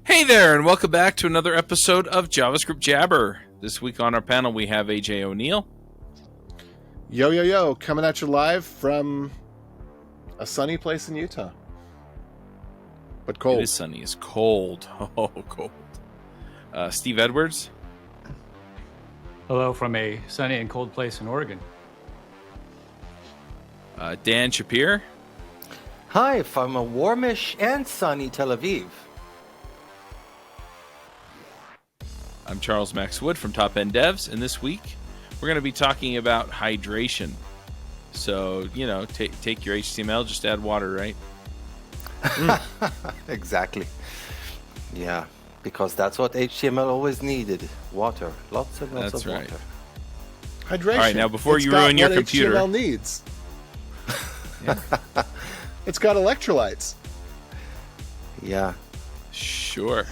Hey there, and welcome back to another episode of JavaScript Jabber. This week on our panel, we have AJ O'Neill. Yo, yo, yo, coming at you live from a sunny place in Utah. But cold. It is sunny. It's cold. Oh, cold. Steve Edwards. Hello from a sunny and cold place in Oregon. Dan Shappir. Hi from a warmish and sunny Tel Aviv. I'm Charles Max Wood from Top End Devs, and this week we're going to be talking about hydration. So, take your HTML, just add water, right? Exactly. Yeah, because that's what HTML always needed. Water. Lots and lots of water. Hydration. All right, now before you ruin your computer. HTML needs. Yeah. It's got electrolytes. Yeah. Sure.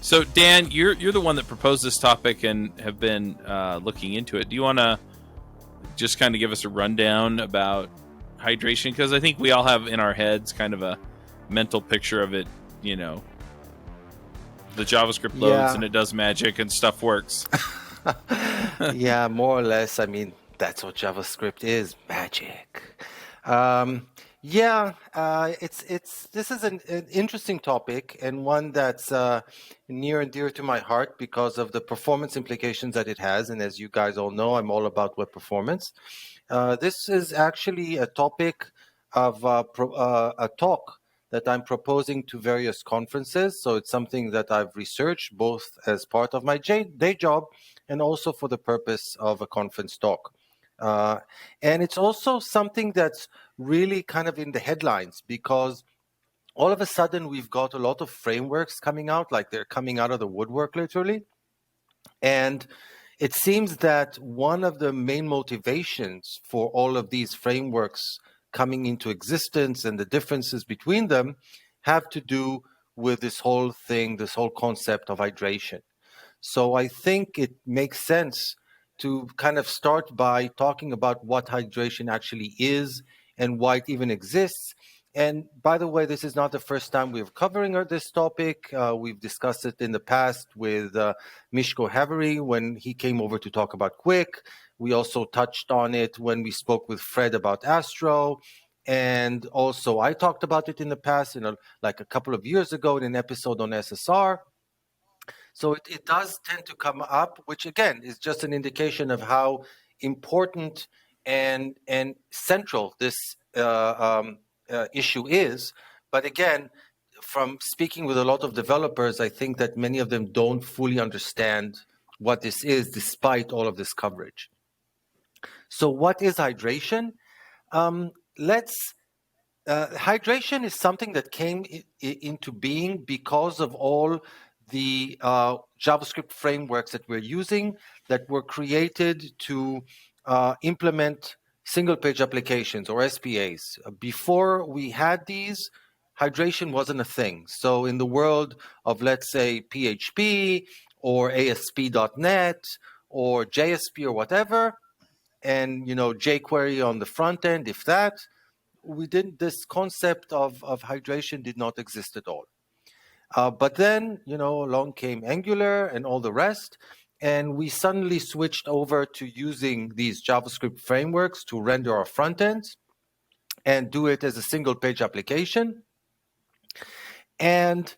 So, Dan, you're the one that proposed this topic and have been looking into it. Do you want to just kind of give us a rundown about hydration? Because I think we all have in our heads kind of a mental picture of it, the JavaScript loads and it does magic and stuff works. Yeah, more or less. I mean, that's what JavaScript is, magic. This is an interesting topic and one that's near and dear to my heart because of the performance implications that it has. And as you guys all know, I'm all about web performance. This is actually a topic of a talk that I'm proposing to various conferences. So it's something that I've researched both as part of my day job and also for the purpose of a conference talk. And it's also something that's really kind of in the headlines because all of a sudden we've got a lot of frameworks coming out, like they're coming out of the woodwork literally. And it seems that one of the main motivations for all of these frameworks coming into existence and the differences between them have to do with this whole thing, this whole concept of hydration. So I think it makes sense to kind of start by talking about what hydration actually is and why it even exists. And by the way, this is not the first time we're covering this topic. We've discussed it in the past with Mishko Havery when he came over to talk about Quick. We also touched on it when we spoke with Fred about Astro. And also I talked about it in the past, like a couple of years ago in an episode on SSR. So it does tend to come up, which again is just an indication of how important and central this issue is. But again, from speaking with a lot of developers, I think that many of them don't fully understand what this is, despite all of this coverage. So what is hydration? Hydration is something that came into being because of all the JavaScript frameworks that we're using that were created to implement single-page applications or SPAs. Before we had these, hydration wasn't a thing. So in the world of, let's say, PHP or ASP.NET or JSP or whatever, and jQuery on the front end, if that, this concept of hydration did not exist at all. But then, along came Angular and all the rest, and we suddenly switched over to using these JavaScript frameworks to render our front ends and do it as a single page application. And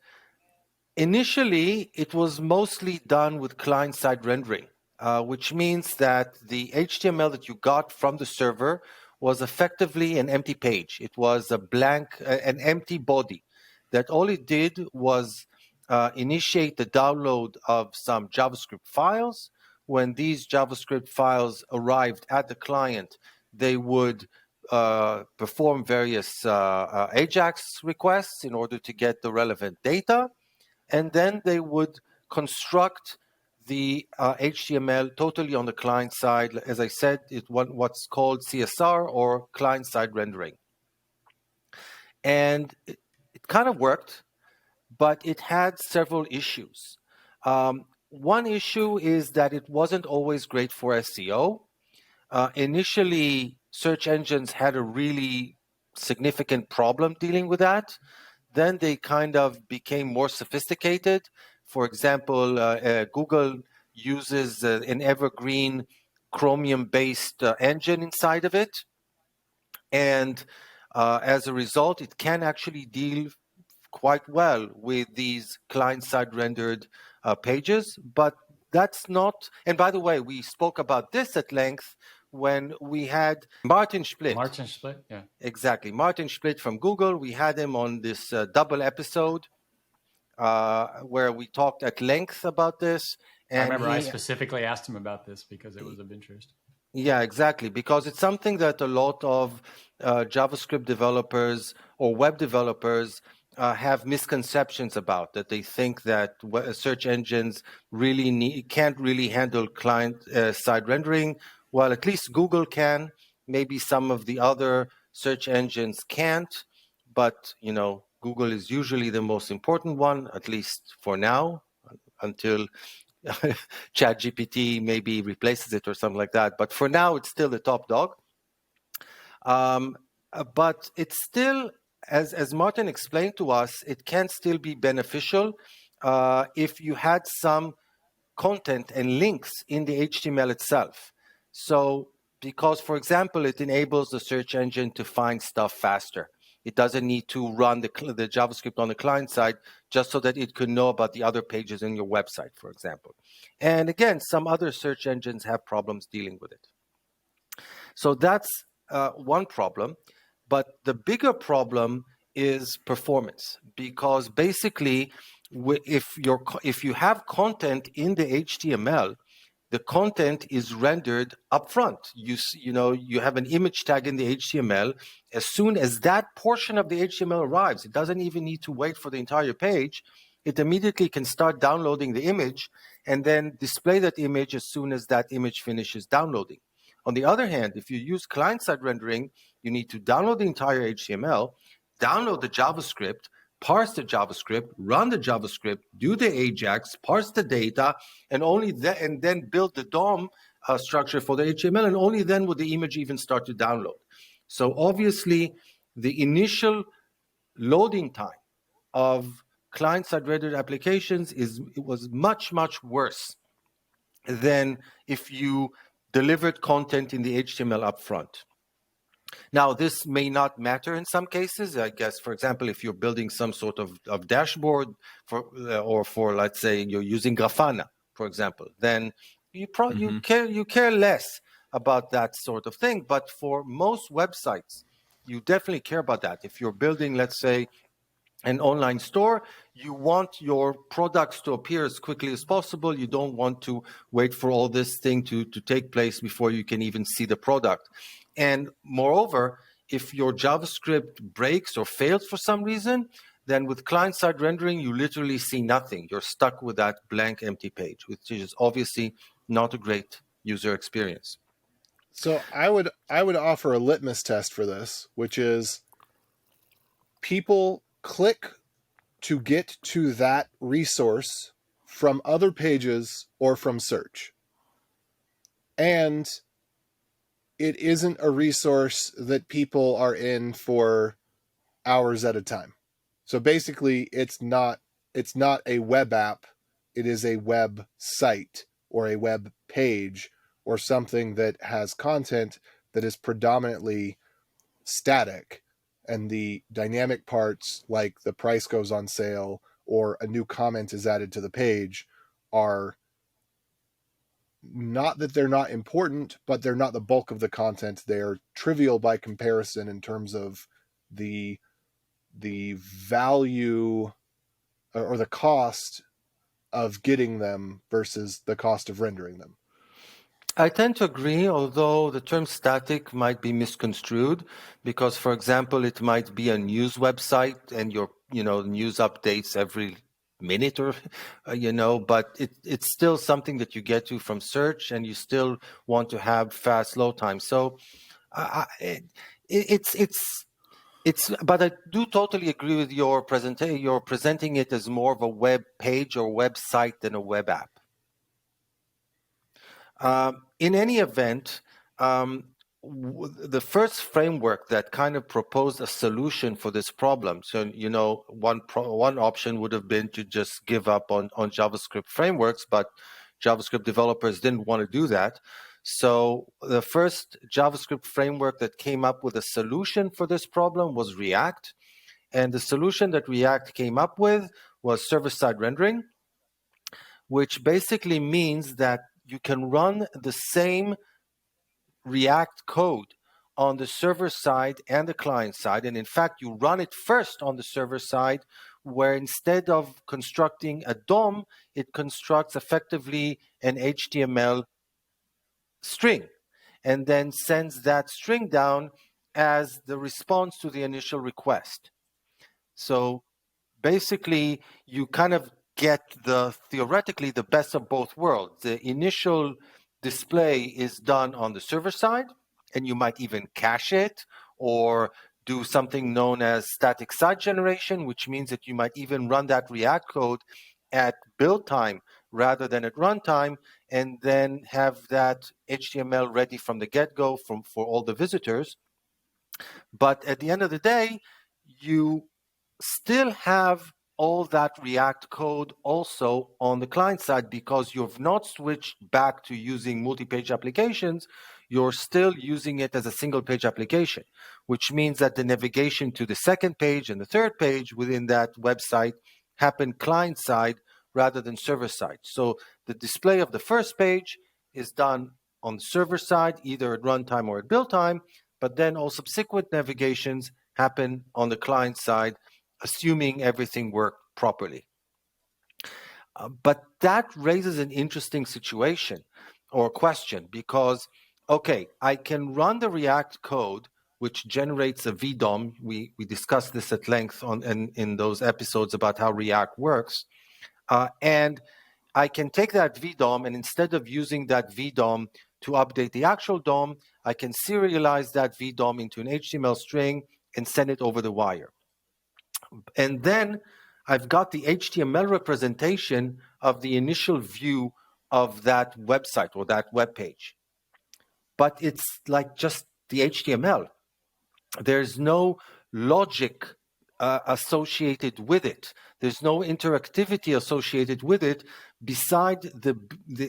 initially, it was mostly done with client-side rendering, which means that the HTML that you got from the server was effectively an empty page. It was an empty body that all it did was initiate the download of some JavaScript files. When these JavaScript files arrived at the client, they would perform various AJAX requests in order to get the relevant data. And then they would construct the HTML totally on the client side. As I said, it's what's called CSR or client-side rendering. And it kind of worked, but it had several issues. One issue is that it wasn't always great for SEO. Initially, search engines had a really significant problem dealing with that. then they kind of became more sophisticated. For example, Google uses an evergreen Chromium-based engine inside of it. And as a result, it can actually deal quite well with these client-side rendered pages. But that's not, and by the way, we spoke about this at length when we had Martin Splitt. Martin Splitt, yeah. Exactly. Martin Splitt from Google. We had him on this double episode where we talked at length about this. And I remember I specifically asked him about this because it was of interest. Yeah, exactly. Because it's something that a lot of JavaScript developers or web developers have misconceptions about, that they think that search engines can't really handle client-side rendering. Well, at least Google can. Maybe some of the other search engines can't. But, Google is usually the most important one, at least for now, until ChatGPT maybe replaces it or something like that. But for now, it's still the top dog. But it's still, as Martin explained to us, it can still be beneficial if you had some content and links in the HTML itself. So, because, for example, it enables the search engine to find stuff faster. It doesn't need to run the JavaScript on the client side just so that it could know about the other pages in your website, for example. And again, some other search engines have problems dealing with it. So that's one problem. But the bigger problem is performance, because basically, if you have content in the HTML, the content is rendered upfront. You have an image tag in the HTML. As soon as that portion of the HTML arrives, it doesn't even need to wait for the entire page. It immediately can start downloading the image and then display that image as soon as that image finishes downloading. On the other hand, if you use client-side rendering, you need to download the entire HTML, download the JavaScript, parse the JavaScript, run the JavaScript, do the AJAX, parse the data, and then build the DOM structure for the HTML, and only then would the image even start to download. So obviously, the initial loading time of client-side rendered applications was much, much worse than if you delivered content in the HTML upfront. Now, this may not matter in some cases. I guess, for example, if you're building some sort of dashboard for, let's say, you're using Grafana, for example, then you care less about that sort of thing. But for most websites, you definitely care about that. If you're building, let's say, an online store, you want your products to appear as quickly as possible. You don't want to wait for all this thing to take place before you can even see the product. And moreover, if your JavaScript breaks or fails for some reason, then with client-side rendering, you literally see nothing. You're stuck with that blank, empty page, which is obviously not a great user experience. So I would offer a litmus test for this, which is people click to get to that resource from other pages or from search. And it isn't a resource that people are in for hours at a time. So basically, it's not a web app. It is a web site or a web page or something that has content that is predominantly static, and the dynamic parts, like the price goes on sale or a new comment is added to the page, are not that they're not important, but they're not the bulk of the content. They are trivial by comparison in terms of the value or the cost of getting them versus the cost of rendering them. I tend to agree, although the term static might be misconstrued, because, for example, it might be a news website and your news updates every minute or but it's still something that you get to from search, and you still want to have fast load time. So but I do totally agree with your presentation. You're presenting it as more of a web page or website than a web app. In any event, the first framework that kind of proposed a solution for this problem. So, one option would have been to just give up on JavaScript frameworks, but JavaScript developers didn't want to do that. So the first JavaScript framework that came up with a solution for this problem was React. And the solution that React came up with was server-side rendering, which basically means that you can run the same React code on the server side and the client side. And in fact, you run it first on the server side, where instead of constructing a DOM, it constructs effectively an HTML string and then sends that string down as the response to the initial request. So basically, you kind of get theoretically the best of both worlds. The initial display is done on the server side, and you might even cache it or do something known as static site generation, which means that you might even run that React code at build time rather than at runtime, and then have that HTML ready from the get-go for all the visitors. But at the end of the day, you still have all that React code also on the client side, because you've not switched back to using multi-page applications. You're still using it as a single page application, which means that the navigation to the second page and the third page within that website happen client side rather than server side. So the display of the first page is done on the server side, either at runtime or at build time, but then all subsequent navigations happen on the client side, assuming everything worked properly. But that raises an interesting situation or question, because, okay, I can run the React code, which generates a VDOM. We discussed this at length in those episodes about how React works. And I can take that VDOM, and instead of using that VDOM to update the actual DOM, I can serialize that VDOM into an HTML string and send it over the wire. And then I've got the HTML representation of the initial view of that website or that web page. But it's like just the HTML. There's no logic associated with it. There's no interactivity associated with it beside the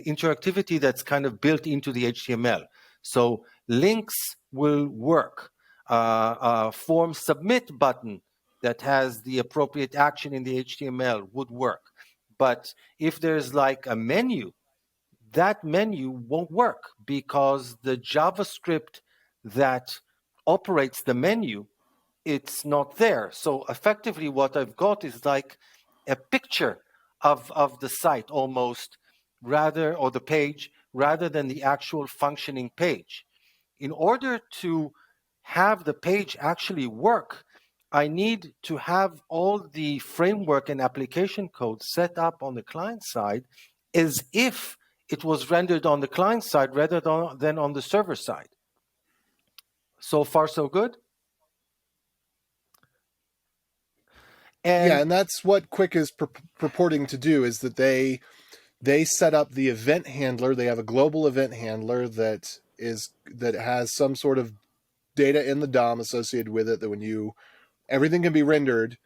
interactivity that's kind of built into the HTML. So links will work. Form submit button that has the appropriate action in the HTML would work. But if there's like a menu, that menu won't work, because the JavaScript that operates the menu, it's not there. So effectively what I've got is like a picture of the site almost, or the page, rather than the actual functioning page. In order to have the page actually work, I need to have all the framework and application code set up on the client side as if it was rendered on the client side rather than on the server side. So far, so good? And that's what Quick is purporting to do, is that they set up the event handler. They have a global event handler that has some sort of data in the DOM associated with it, that when everything can be rendered,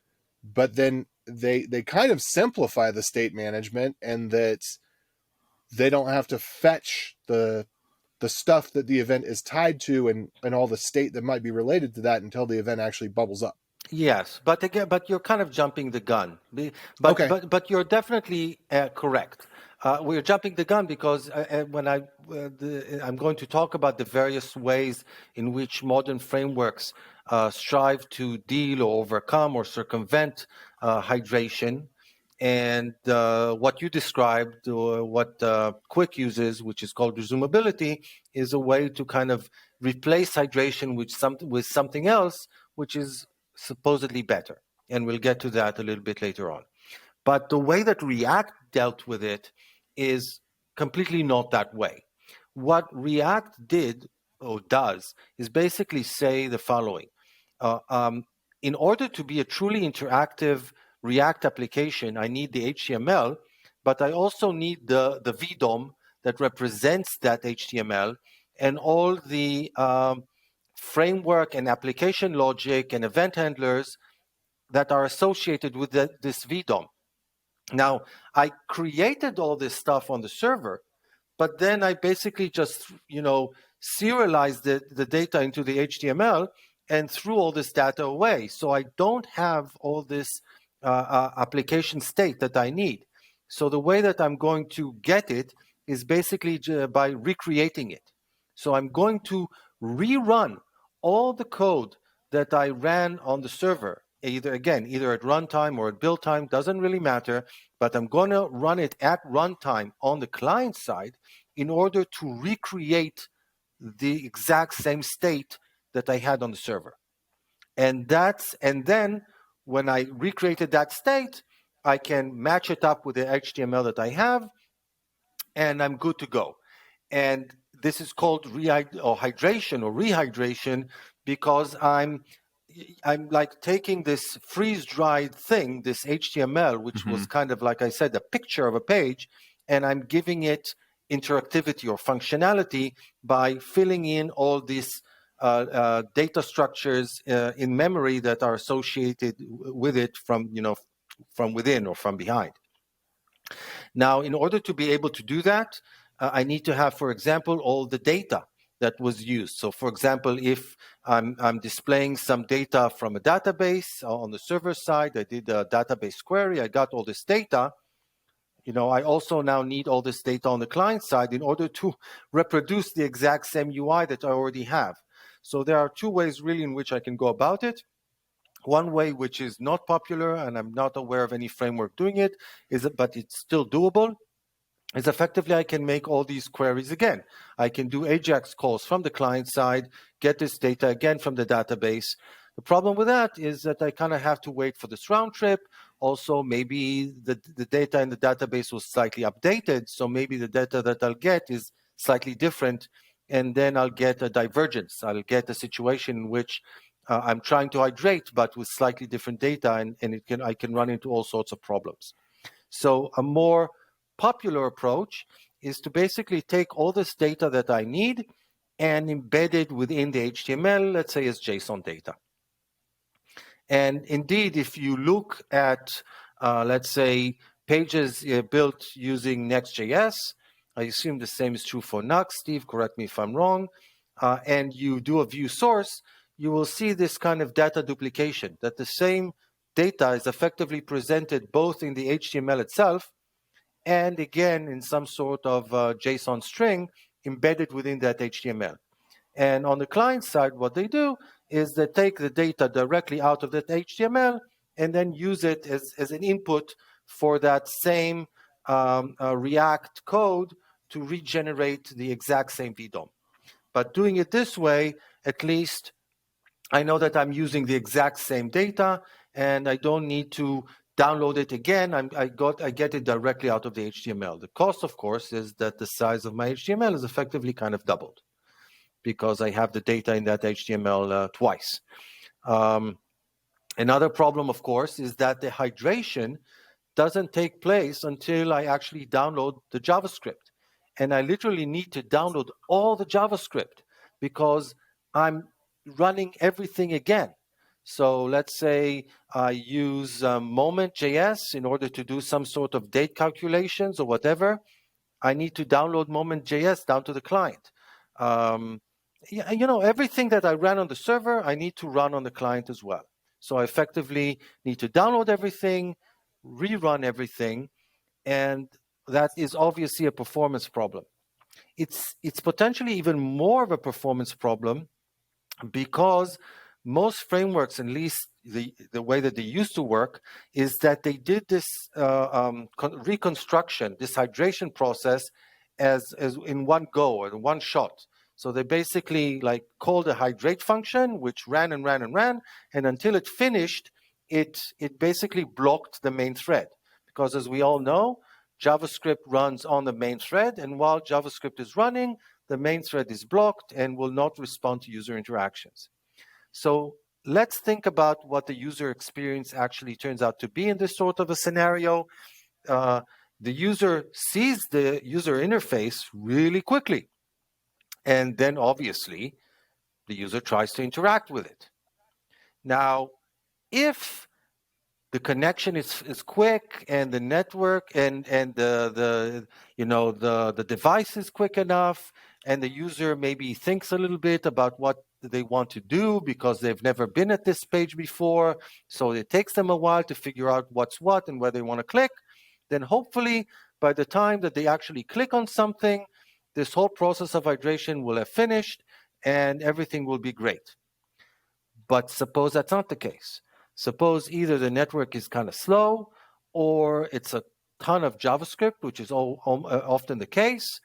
but then they kind of simplify the state management, and that they don't have to fetch the stuff that the event is tied to and all the state that might be related to that until the event actually bubbles up. Yes, but again, you're kind of jumping the gun. But you're definitely correct. We're jumping the gun because when I'm going to talk about the various ways in which modern frameworks strive to deal or overcome or circumvent hydration. And what you described, or what Quick uses, which is called resumability, is a way to kind of replace hydration with something else, which is supposedly better. And we'll get to that a little bit later on. But the way that React dealt with it is completely not that way. What React did or does is basically say the following. In order to be a truly interactive React application, I need the HTML, but I also need the VDOM that represents that HTML, and all the framework and application logic and event handlers that are associated with this VDOM. Now, I created all this stuff on the server, but then I basically just, serialized the data into the HTML and threw all this data away. So I don't have all this application state that I need. So the way that I'm going to get it is basically by recreating it. So I'm going to rerun all the code that I ran on the server, either at runtime or at build time, doesn't really matter, but I'm going to run it at runtime on the client side in order to recreate the exact same state that I had on the server. And then when I recreated that state, I can match it up with the HTML that I have, and I'm good to go. And this is called hydration or rehydration, because I'm like taking this freeze-dried thing, this HTML, which was kind of, like I said, a picture of a page, and I'm giving it interactivity or functionality by filling in all these data structures in memory that are associated with it from within or from behind. Now, in order to be able to do that, I need to have, for example, all the data that was used. So, for example, if I'm displaying some data from a database on the server side, I did a database query, I got all this data. I also now need all this data on the client side in order to reproduce the exact same UI that I already have. So there are two ways really in which I can go about it. One way, which is not popular, and I'm not aware of any framework doing it, but it's still doable, is effectively I can make all these queries again. I can do AJAX calls from the client side, get this data again from the database. The problem with that is that I kind of have to wait for this round trip. Also, maybe the data in the database was slightly updated, so maybe the data that I'll get is slightly different, and then I'll get a divergence. I'll get a situation in which I'm trying to hydrate, but with slightly different data, and I can run into all sorts of problems. So a more popular approach is to basically take all this data that I need and embed it within the HTML, let's say as JSON data. And indeed, if you look at, let's say, pages built using Next.js, I assume the same is true for Nuxt, Steve, correct me if I'm wrong, and you do a view source, you will see this kind of data duplication, that the same data is effectively presented both in the HTML itself and again in some sort of JSON string embedded within that HTML. And on the client side, what they do is they take the data directly out of that HTML and then use it as an input for that same React code to regenerate the exact same VDOM. But doing it this way, at least I know that I'm using the exact same data and I don't need to download it again. I get it directly out of the HTML. The cost, of course, is that the size of my HTML is effectively kind of doubled because I have the data in that HTML twice. Another problem, of course, is that the hydration doesn't take place until I actually download the JavaScript. And I literally need to download all the JavaScript because I'm running everything again. So let's say I use Moment.js in order to do some sort of date calculations or whatever. I need to download Moment.js down to the client. Everything that I ran on the server, I need to run on the client as well. So I effectively need to download everything, rerun everything, and that is obviously a performance problem. It's potentially even more of a performance problem because most frameworks, at least the way that they used to work, is that they did this reconstruction, this hydration process as in one go or in one shot. So they basically called a hydrate function, which ran and ran and ran, and until it finished, it basically blocked the main thread. Because as we all know, JavaScript runs on the main thread, and while JavaScript is running, the main thread is blocked and will not respond to user interactions. So let's think about what the user experience actually turns out to be in this sort of a scenario. The user sees the user interface really quickly. And then obviously the user tries to interact with it. Now, if the connection is quick and the network and the device is quick enough, and the user maybe thinks a little bit about what they want to do because they've never been at this page before, so it takes them a while to figure out what's what and where they want to click, then hopefully by the time that they actually click on something, this whole process of hydration will have finished and everything will be great. But suppose that's not the case. Suppose either the network is kind of slow, or it's a ton of JavaScript, which is often the case,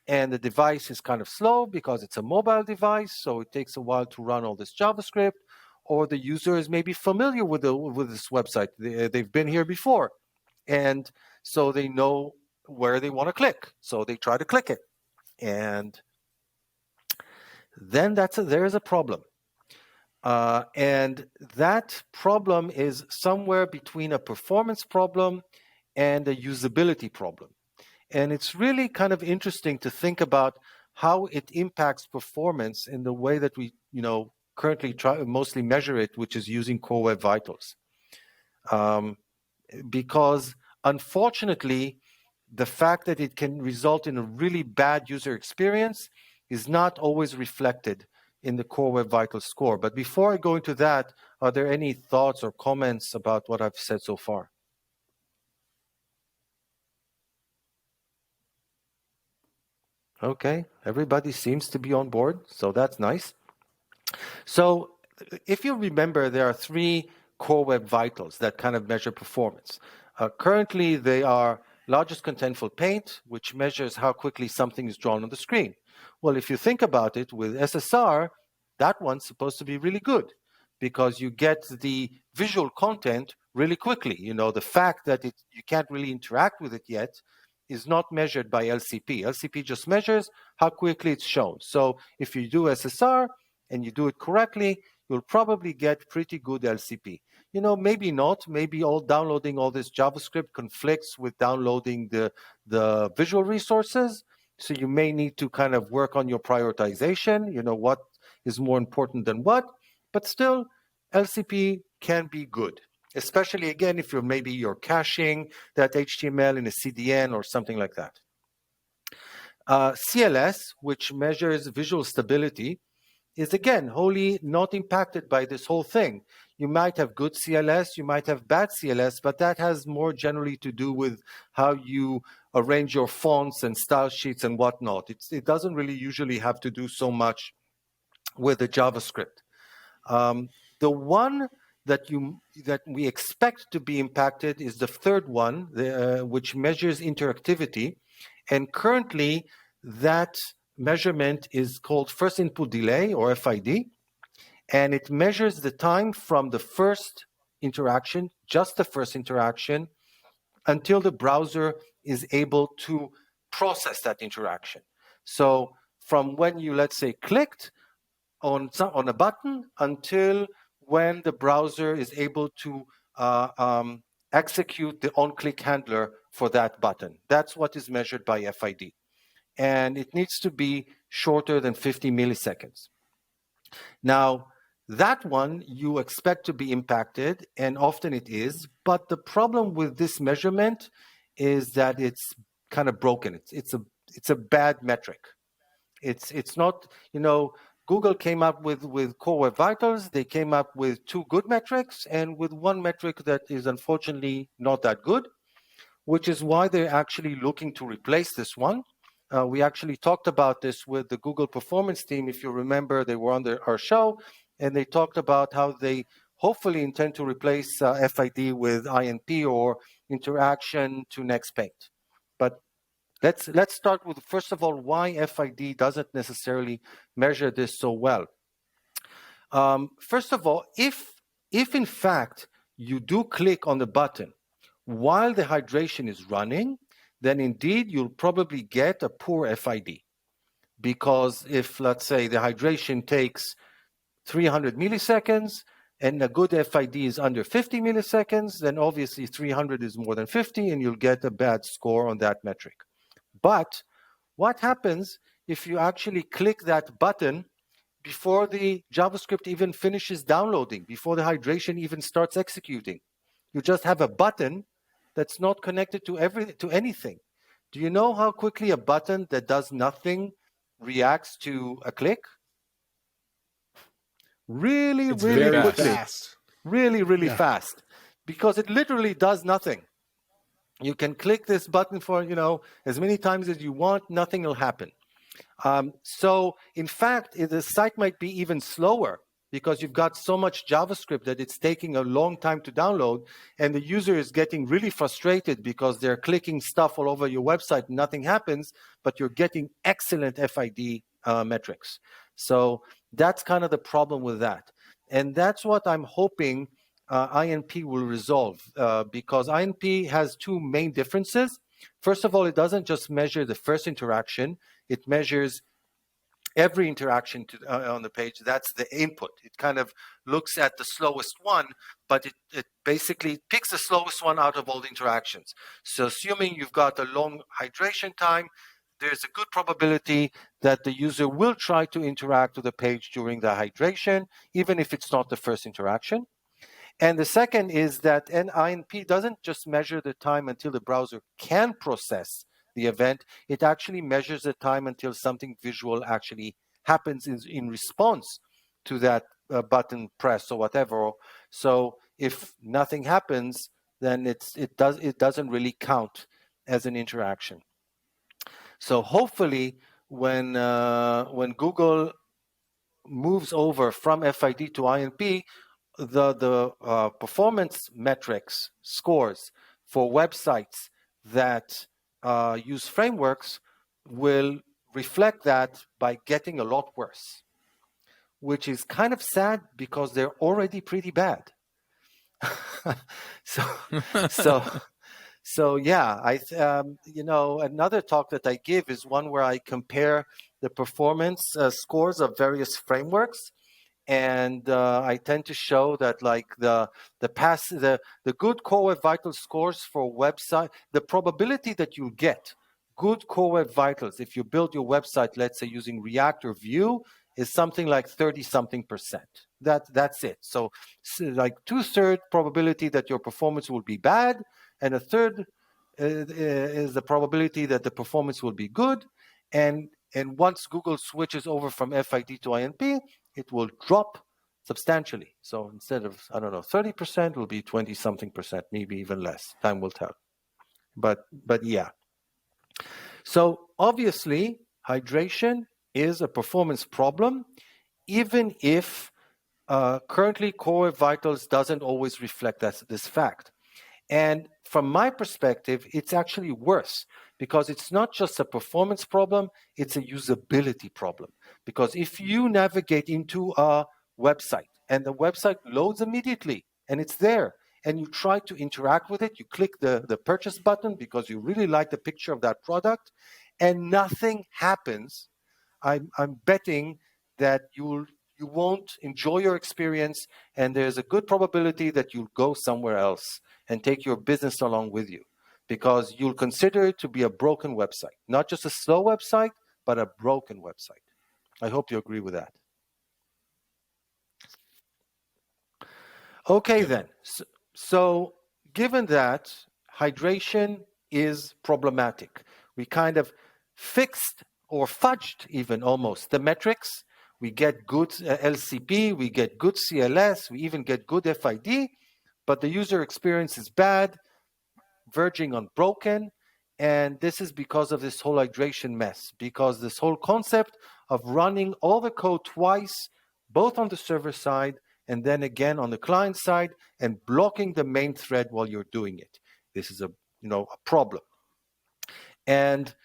and the device is kind of slow because it's a mobile device, so it takes a while to run all this JavaScript, or the user is maybe familiar with this website. They've been here before, and so they know where they want to click, so they try to click it. And then there's a problem. And that problem is somewhere between a performance problem and a usability problem. And it's really kind of interesting to think about how it impacts performance in the way that we, currently mostly measure it, which is using Core Web Vitals. Because unfortunately, the fact that it can result in a really bad user experience is not always reflected in the Core Web Vitals score. But before I go into that, are there any thoughts or comments about what I've said so far? Okay, everybody seems to be on board, so that's nice. So if you remember, there are 3 Core Web Vitals that kind of measure performance. Currently, they are largest contentful paint, which measures how quickly something is drawn on the screen. Well, if you think about it, with SSR, that one's supposed to be really good because you get the visual content really quickly. The fact that you can't really interact with it yet is not measured by LCP. LCP just measures how quickly it's shown. So if you do SSR and you do it correctly, you'll probably get pretty good LCP. Maybe not. Maybe downloading all this JavaScript conflicts with downloading the visual resources. So you may need to kind of work on your prioritization, what is more important than what. But still, LCP can be good, especially, again, if you're caching that HTML in a CDN or something like that. CLS, which measures visual stability, is again wholly not impacted by this whole thing. You might have good CLS, you might have bad CLS, but that has more generally to do with how you arrange your fonts and style sheets and whatnot. It doesn't really usually have to do so much with the JavaScript. The one that we expect to be impacted is the third one, which measures interactivity, and currently that measurement is called first input delay, or FID, and it measures the time from the first interaction, just the first interaction, until the browser is able to process that interaction. So from when you, let's say, clicked on a button until when the browser is able to execute the on-click handler for that button. That's what is measured by FID. And it needs to be shorter than 50 milliseconds. Now, that one you expect to be impacted, and often it is, but the problem with this measurement is that it's kind of broken. It's a bad metric. It's not, Google came up with Core Web Vitals. They came up with 2 good metrics and with 1 metric that is unfortunately not that good, which is why they're actually looking to replace this one. We actually talked about this with the Google performance team. If you remember, they were on our show, and they talked about how they hopefully intend to replace FID with INP, or interaction to next paint. But let's start with, first of all, why FID doesn't necessarily measure this so well. First of all, if in fact you do click on the button while the hydration is running, then indeed you'll probably get a poor FID. Because if, let's say, the hydration takes 300 milliseconds and a good FID is under 50 milliseconds, then obviously 300 is more than 50 and you'll get a bad score on that metric. But what happens if you actually click that button before the JavaScript even finishes downloading, before the hydration even starts executing. You just have a button that's not connected to anything. Do you know how quickly a button that does nothing reacts to a click? Really, It's really very quickly. fast. Really Yeah. fast, because it literally does nothing. You can click this button for, as many times as you want, nothing will happen. So in fact, the site might be even slower because you've got so much JavaScript that it's taking a long time to download, and the user is getting really frustrated because they're clicking stuff all over your website and nothing happens, but you're getting excellent FID metrics. So that's kind of the problem with that. And that's what I'm hoping INP will resolve, because INP has two main differences. First of all, it doesn't just measure the first interaction, it measures every interaction on the page. That's the input. It kind of looks at the slowest one, but it basically picks the slowest one out of all the interactions. So assuming you've got a long hydration time, there's a good probability that the user will try to interact with the page during the hydration, even if it's not the first interaction. And the second is that INP doesn't just measure the time until the browser can process the event. It actually measures the time until something visual actually happens in response to that button press or whatever. So if nothing happens, then it doesn't really count as an interaction. So hopefully, when Google moves over from FID to INP, the performance metrics scores for websites that use frameworks will reflect that by getting a lot worse, which is kind of sad because they're already pretty bad. So yeah, another talk that I give is one where I compare the performance scores of various frameworks. And I tend to show that, like, the good Core Web Vitals scores for website, the probability that you get good Core Web Vitals if you build your website, let's say using React or Vue, is something like 30-something%. That's it. So like 2/3 probability that your performance will be bad, and a third is the probability that the performance will be good. And once Google switches over from FID to INP, it will drop substantially. So instead of, 30%, will be 20-something%, maybe even less. Time will tell. But yeah. So obviously, hydration is a performance problem, even if currently Core Web Vitals doesn't always reflect this fact. And from my perspective, it's actually worse, because it's not just a performance problem, it's a usability problem. Because if you navigate into a website and the website loads immediately and it's there, and you try to interact with it, you click the purchase button because you really like the picture of that product, and nothing happens, I'm betting that you won't enjoy your experience, and there's a good probability that you'll go somewhere else and take your business along with you, because you'll consider it to be a broken website, not just a slow website, but a broken website. I hope you agree with that. Okay, then. So given that hydration is problematic, we kind of fixed or fudged even almost the metrics. We get good LCP, we get good CLS, we even get good FID, but the user experience is bad, verging on broken. And this is because of this whole hydration mess, because this whole concept of running all the code twice, both on the server side and then again on the client side, and blocking the main thread while you're doing it. This is a problem. And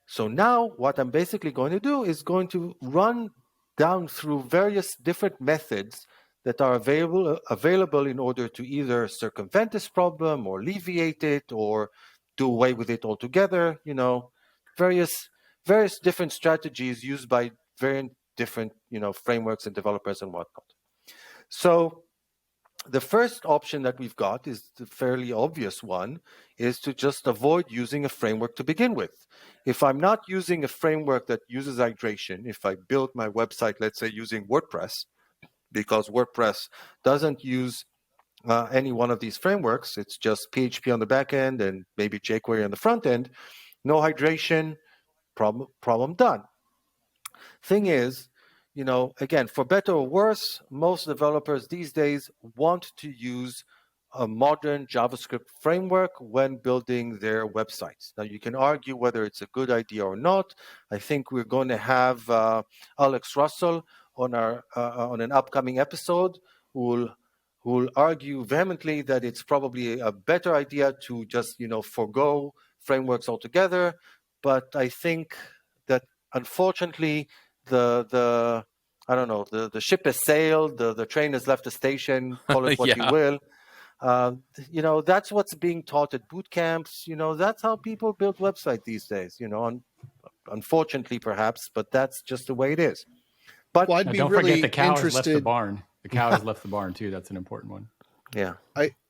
so now what I'm basically going to do is going to run down through various different methods that are available in order to either circumvent this problem or alleviate it or do away with it altogether. Various different strategies used by very different frameworks and developers and whatnot. So The first option that we've got is the fairly obvious one, is to just avoid using a framework to begin with. If I'm not using a framework that uses hydration, if I build my website, let's say using WordPress, because WordPress doesn't use any one of these frameworks, it's just PHP on the back end and maybe jQuery on the front end, no hydration, problem done. Thing is, again, for better or worse, most developers these days want to use a modern JavaScript framework when building their websites. Now, you can argue whether it's a good idea or not. I think we're going to have Alex Russell on on an upcoming episode who will argue vehemently that it's probably a better idea to just forgo frameworks altogether. But I think that unfortunately the I don't know, the ship has sailed, the train has left the station, call it what you Yeah. will. That's what's being taught at boot camps. That's how people build websites these days. Unfortunately, perhaps, but that's just the way it is. But Well, I'd Now, be don't really forget the cow has left the interested. barn. The cow has left the barn too. That's an important one. yeah,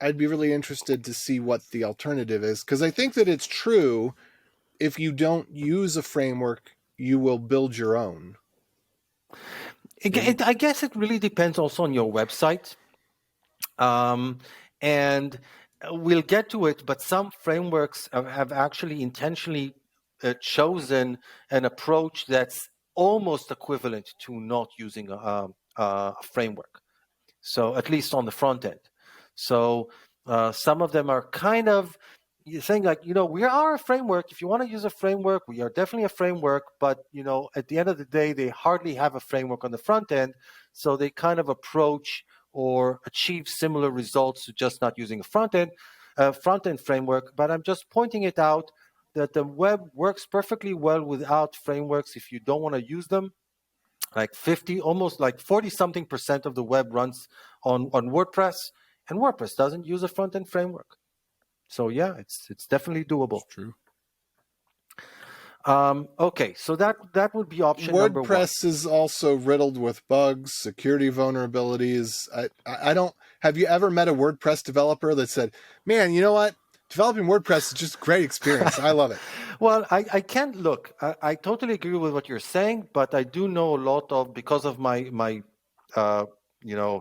I'd be really interested to see what the alternative is, because I think that it's true. If you don't use a framework, you will build your own. I guess it really depends also on your website. And we'll get to it, but some frameworks have actually intentionally chosen an approach that's almost equivalent to not using a framework. So at least on the front end. So some of them are kind of saying like, we are a framework. If you want to use a framework, we are definitely a framework. But, at the end of the day, they hardly have a framework on the front end. So they kind of approach or achieve similar results to just not using a front end framework. But I'm just pointing it out that the web works perfectly well without frameworks if you don't want to use them. Like 50, almost like 40 something % of the web runs on WordPress, and WordPress doesn't use a front end framework. So yeah, it's definitely doable. It's true. Okay, so that would be option number one. WordPress is also riddled with bugs, security vulnerabilities. I don't. Have you ever met a WordPress developer that said, "Man, you know what? Developing WordPress is just a great experience. I love it." Well, I can't look. I totally agree with what you're saying, but I do know a lot of, because of my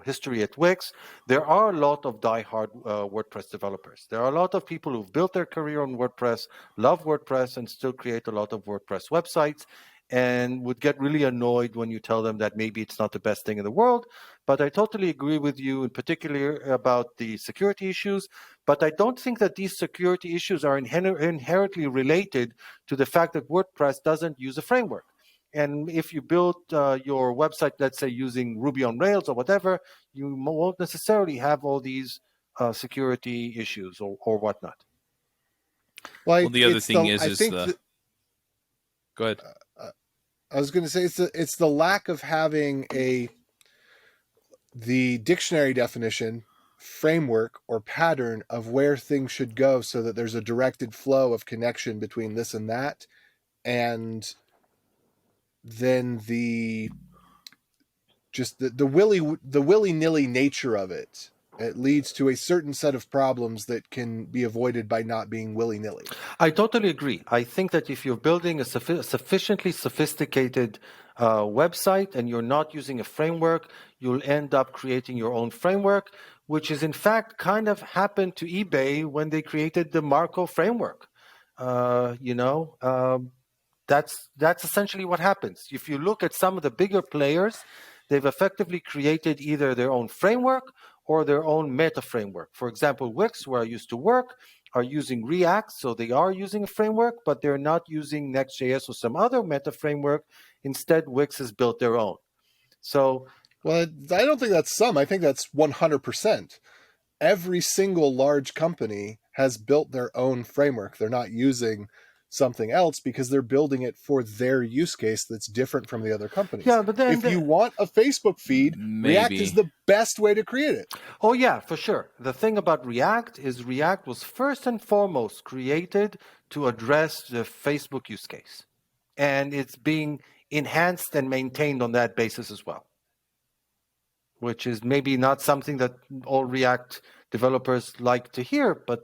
history at Wix, there are a lot of diehard WordPress developers. There are a lot of people who've built their career on WordPress, love WordPress, and still create a lot of WordPress websites, and would get really annoyed when you tell them that maybe it's not the best thing in the world. But I totally agree with you, in particular about the security issues. But I don't think that these security issues are inherently related to the fact that WordPress doesn't use a framework. And if you build your website, let's say using Ruby on Rails or whatever, you won't necessarily have all these security issues or whatnot. Well, the other thing go ahead. I was going to say it's the lack of having the dictionary definition, framework, or pattern of where things should go, so that there's a directed flow of connection between this and that, and then the willy-nilly nature of it. It leads to a certain set of problems that can be avoided by not being willy-nilly. I totally agree. I think that if you're building a sufficiently sophisticated website and you're not using a framework, you'll end up creating your own framework, which is in fact kind of happened to eBay when they created the Marco framework. That's essentially what happens. If you look at some of the bigger players, they've effectively created either their own framework or their own meta framework. For example, Wix, where I used to work, are using React, so they are using a framework, but they're not using Next.js or some other meta framework. Instead, Wix has built their own. So, well, I don't think that's some. I think that's 100%. Every single large company has built their own framework. They're not using something else because they're building it for their use case that's different from the other companies. Yeah, but then if you want a Facebook feed, React is the best way to create it. Oh yeah, for sure. The thing about React is React was first and foremost created to address the Facebook use case. And it's being enhanced and maintained on that basis as well. which is maybe not something that all React developers like to hear, but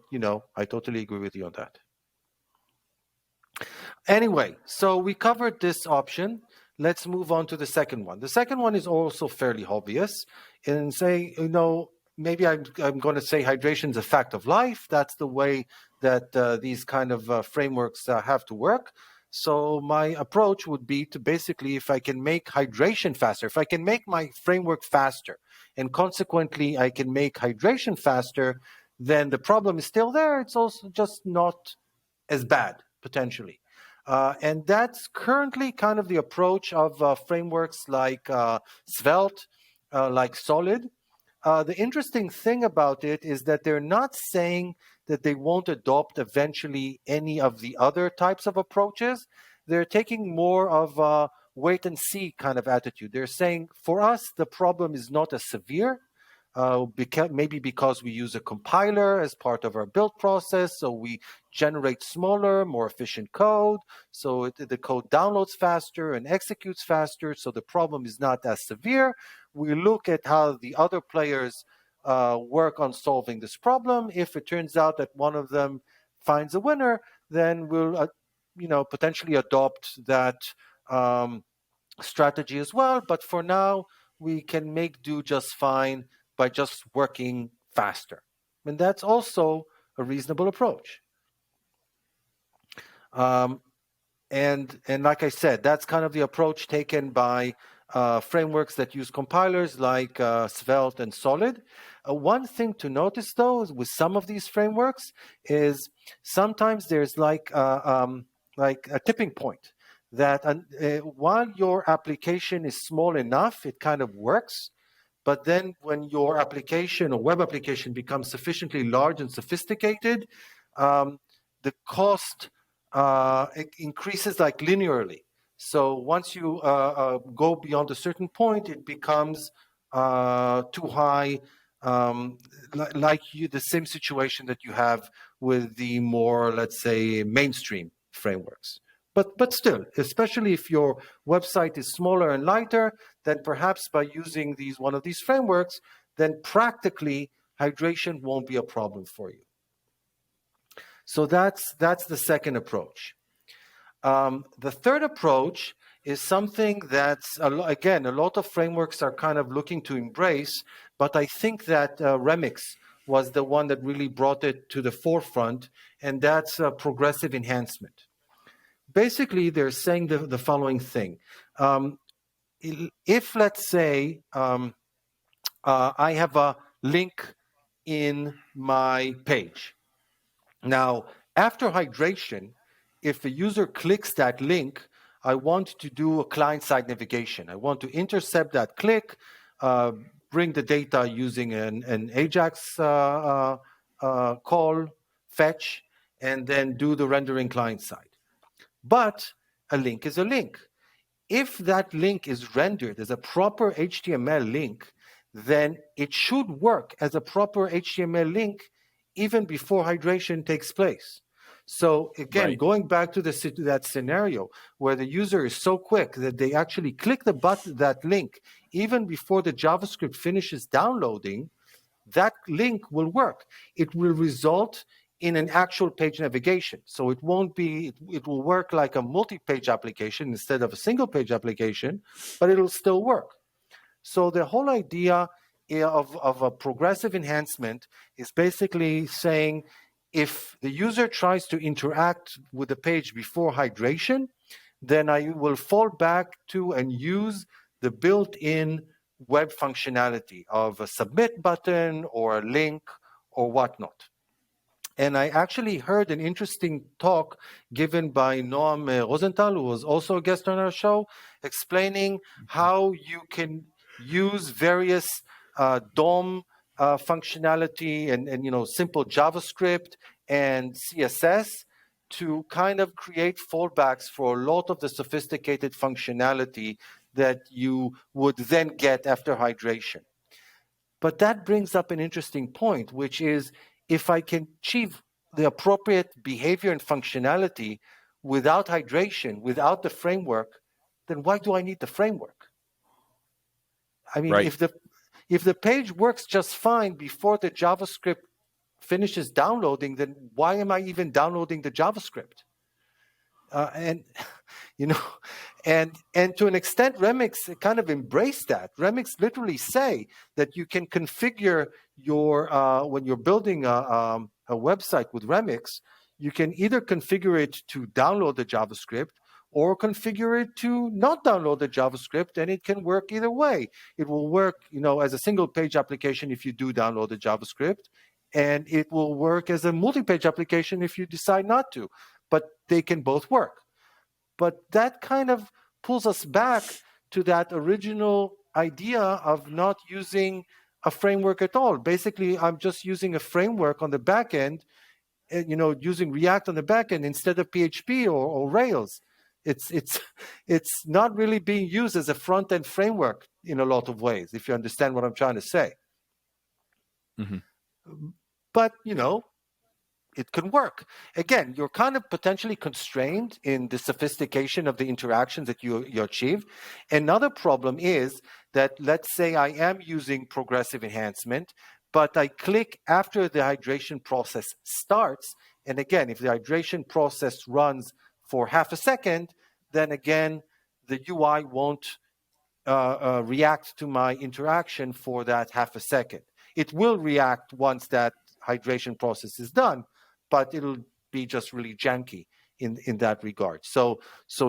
I totally agree with you on that. Anyway, so we covered this option. Let's move on to the second one. The second one is also fairly obvious, and say, maybe I'm going to say hydration is a fact of life. That's the way that these kind of frameworks have to work. So my approach would be to basically, if I can make hydration faster, if I can make my framework faster, and consequently I can make hydration faster, then the problem is still there. It's also just not as bad, potentially. And that's currently kind of the approach of frameworks like Svelte, like Solid. The interesting thing about it is that they're not saying that they won't adopt eventually any of the other types of approaches. They're taking more of a wait and see kind of attitude. They're saying, for us, the problem is not as severe. Maybe because we use a compiler as part of our build process, so we generate smaller, more efficient code, so the code downloads faster and executes faster, so the problem is not as severe. We look at how the other players work on solving this problem. If it turns out that one of them finds a winner, then we'll potentially adopt that strategy as well. But for now, we can make do just fine by just working faster. And that's also a reasonable approach. And like I said, that's kind of the approach taken by frameworks that use compilers like Svelte and Solid. One thing to notice, though, with some of these frameworks is sometimes there's like a tipping point that while your application is small enough, it kind of works. But then when your application or web application becomes sufficiently large and sophisticated, the cost it increases like linearly. So once you go beyond a certain point, it becomes too high, the same situation that you have with the more, let's say, mainstream frameworks. But still, especially if your website is smaller and lighter, then perhaps by using one of these frameworks, then practically hydration won't be a problem for you. So that's the second approach. The third approach is something that's, again, a lot of frameworks are kind of looking to embrace, but I think that Remix was the one that really brought it to the forefront, and that's progressive enhancement. Basically, they're saying the following thing. If, let's say, I have a link in my page. Now, after hydration, if a user clicks that link, I want to do a client-side navigation. I want to intercept that click, bring the data using an AJAX call, fetch, and then do the rendering client-side. But a link is a link. If that link is rendered as a proper HTML link, then it should work as a proper HTML link even before hydration takes place. So again, going back to that scenario where the user is so quick that they actually click the button, that link, even before the JavaScript finishes downloading, that link will work. It will result in an actual page navigation. So it won't be, it will work like a multi-page application instead of a single page application, but it'll still work. So the whole idea of a progressive enhancement is basically saying if the user tries to interact with the page before hydration, then I will fall back to and use the built-in web functionality of a submit button or a link or whatnot. And I actually heard an interesting talk given by Noam Rosenthal, who was also a guest on our show, explaining how you can use various DOM functionality and simple JavaScript and CSS to kind of create fallbacks for a lot of the sophisticated functionality that you would then get after hydration. But that brings up an interesting point, which is if I can achieve the appropriate behavior and functionality without hydration, without the framework, then why do I need the framework? I mean, if the page works just fine before the JavaScript finishes downloading, then why am I even downloading the JavaScript? And you know, and to an extent, Remix kind of embraced that. Remix literally say that you can configure your when you're building a website with Remix, you can either configure it to download the JavaScript or configure it to not download the JavaScript, and it can work either way. It will work, as a single page application if you do download the JavaScript, and it will work as a multi-page application if you decide not to. But they can both work. But that kind of pulls us back to that original idea of not using a framework at all. Basically, I'm just using a framework on the back end, using React on the back end instead of PHP or Rails. It's not really being used as a front-end framework in a lot of ways, if you understand what I'm trying to say. Mm-hmm. But, it can work. Again, you're kind of potentially constrained in the sophistication of the interactions that you achieve. Another problem is that, let's say I am using progressive enhancement, but I click after the hydration process starts. And again, if the hydration process runs for half a second, then again, the UI won't react to my interaction for that half a second. It will react once that hydration process is done, but it'll be just really janky in that regard. So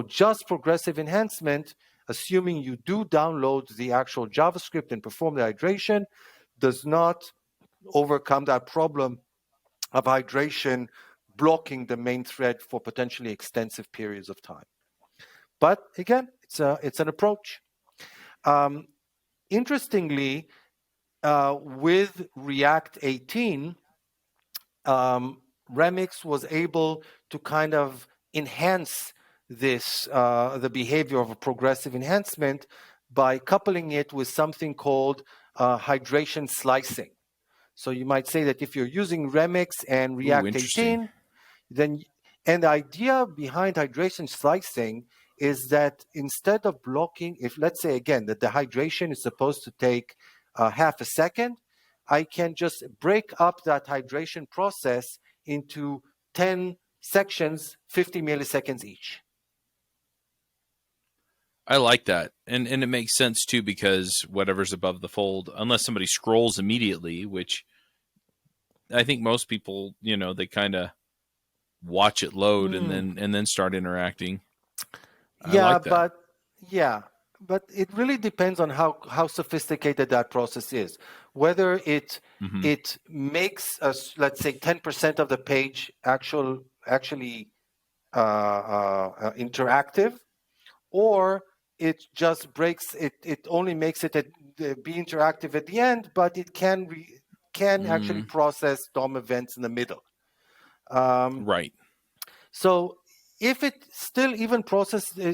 just progressive enhancement, assuming you do download the actual JavaScript and perform the hydration, does not overcome that problem of hydration blocking the main thread for potentially extensive periods of time. But again, it's an approach. Interestingly, with React 18, Remix was able to kind of enhance this, the behavior of a progressive enhancement by coupling it with something called hydration slicing. So you might say that if you're using Remix and React 18, and the idea behind hydration slicing is that instead of blocking, if let's say again that the hydration is supposed to take half a second, I can just break up that hydration process into 10 sections, 50 milliseconds each. I like that. And it makes sense too, because whatever's above the fold, unless somebody scrolls immediately, which I think most people, they kind of watch it load and then start interacting. Yeah, I like that. But it really depends on how sophisticated that process is. Whether it makes us, let's say, 10% of the page actually interactive, or it just breaks it. It only makes it be interactive at the end, but it can actually process DOM events in the middle. Right. So if it still even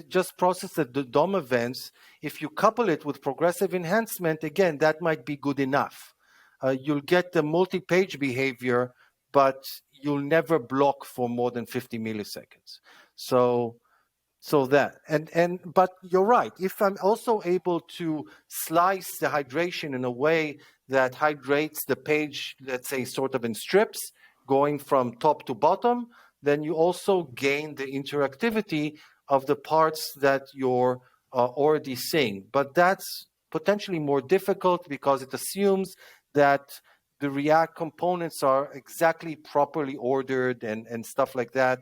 just processes the DOM events, if you couple it with progressive enhancement, again, that might be good enough. You'll get the multi-page behavior, but you'll never block for more than 50 milliseconds. So that, but you're right. If I'm also able to slice the hydration in a way that hydrates the page, let's say sort of in strips, going from top to bottom, then you also gain the interactivity of the parts that you're already seeing. But that's potentially more difficult because it assumes that the React components are exactly properly ordered and stuff like that.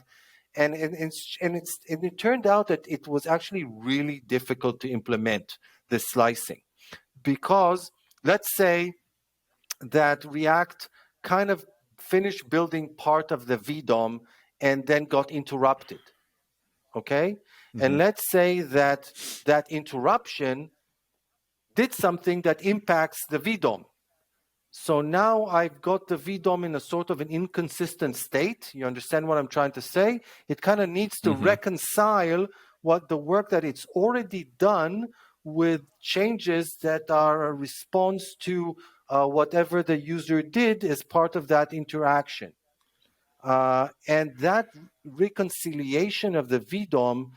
And it turned out that it was actually really difficult to implement the slicing, because let's say that React kind of finished building part of the VDOM and then got interrupted. Okay? And let's say that interruption did something that impacts the VDOM. So now I've got the VDOM in a sort of an inconsistent state. You understand what I'm trying to say? It kind of needs to reconcile what the work that it's already done with changes that are a response to whatever the user did as part of that interaction. And that reconciliation of the VDOM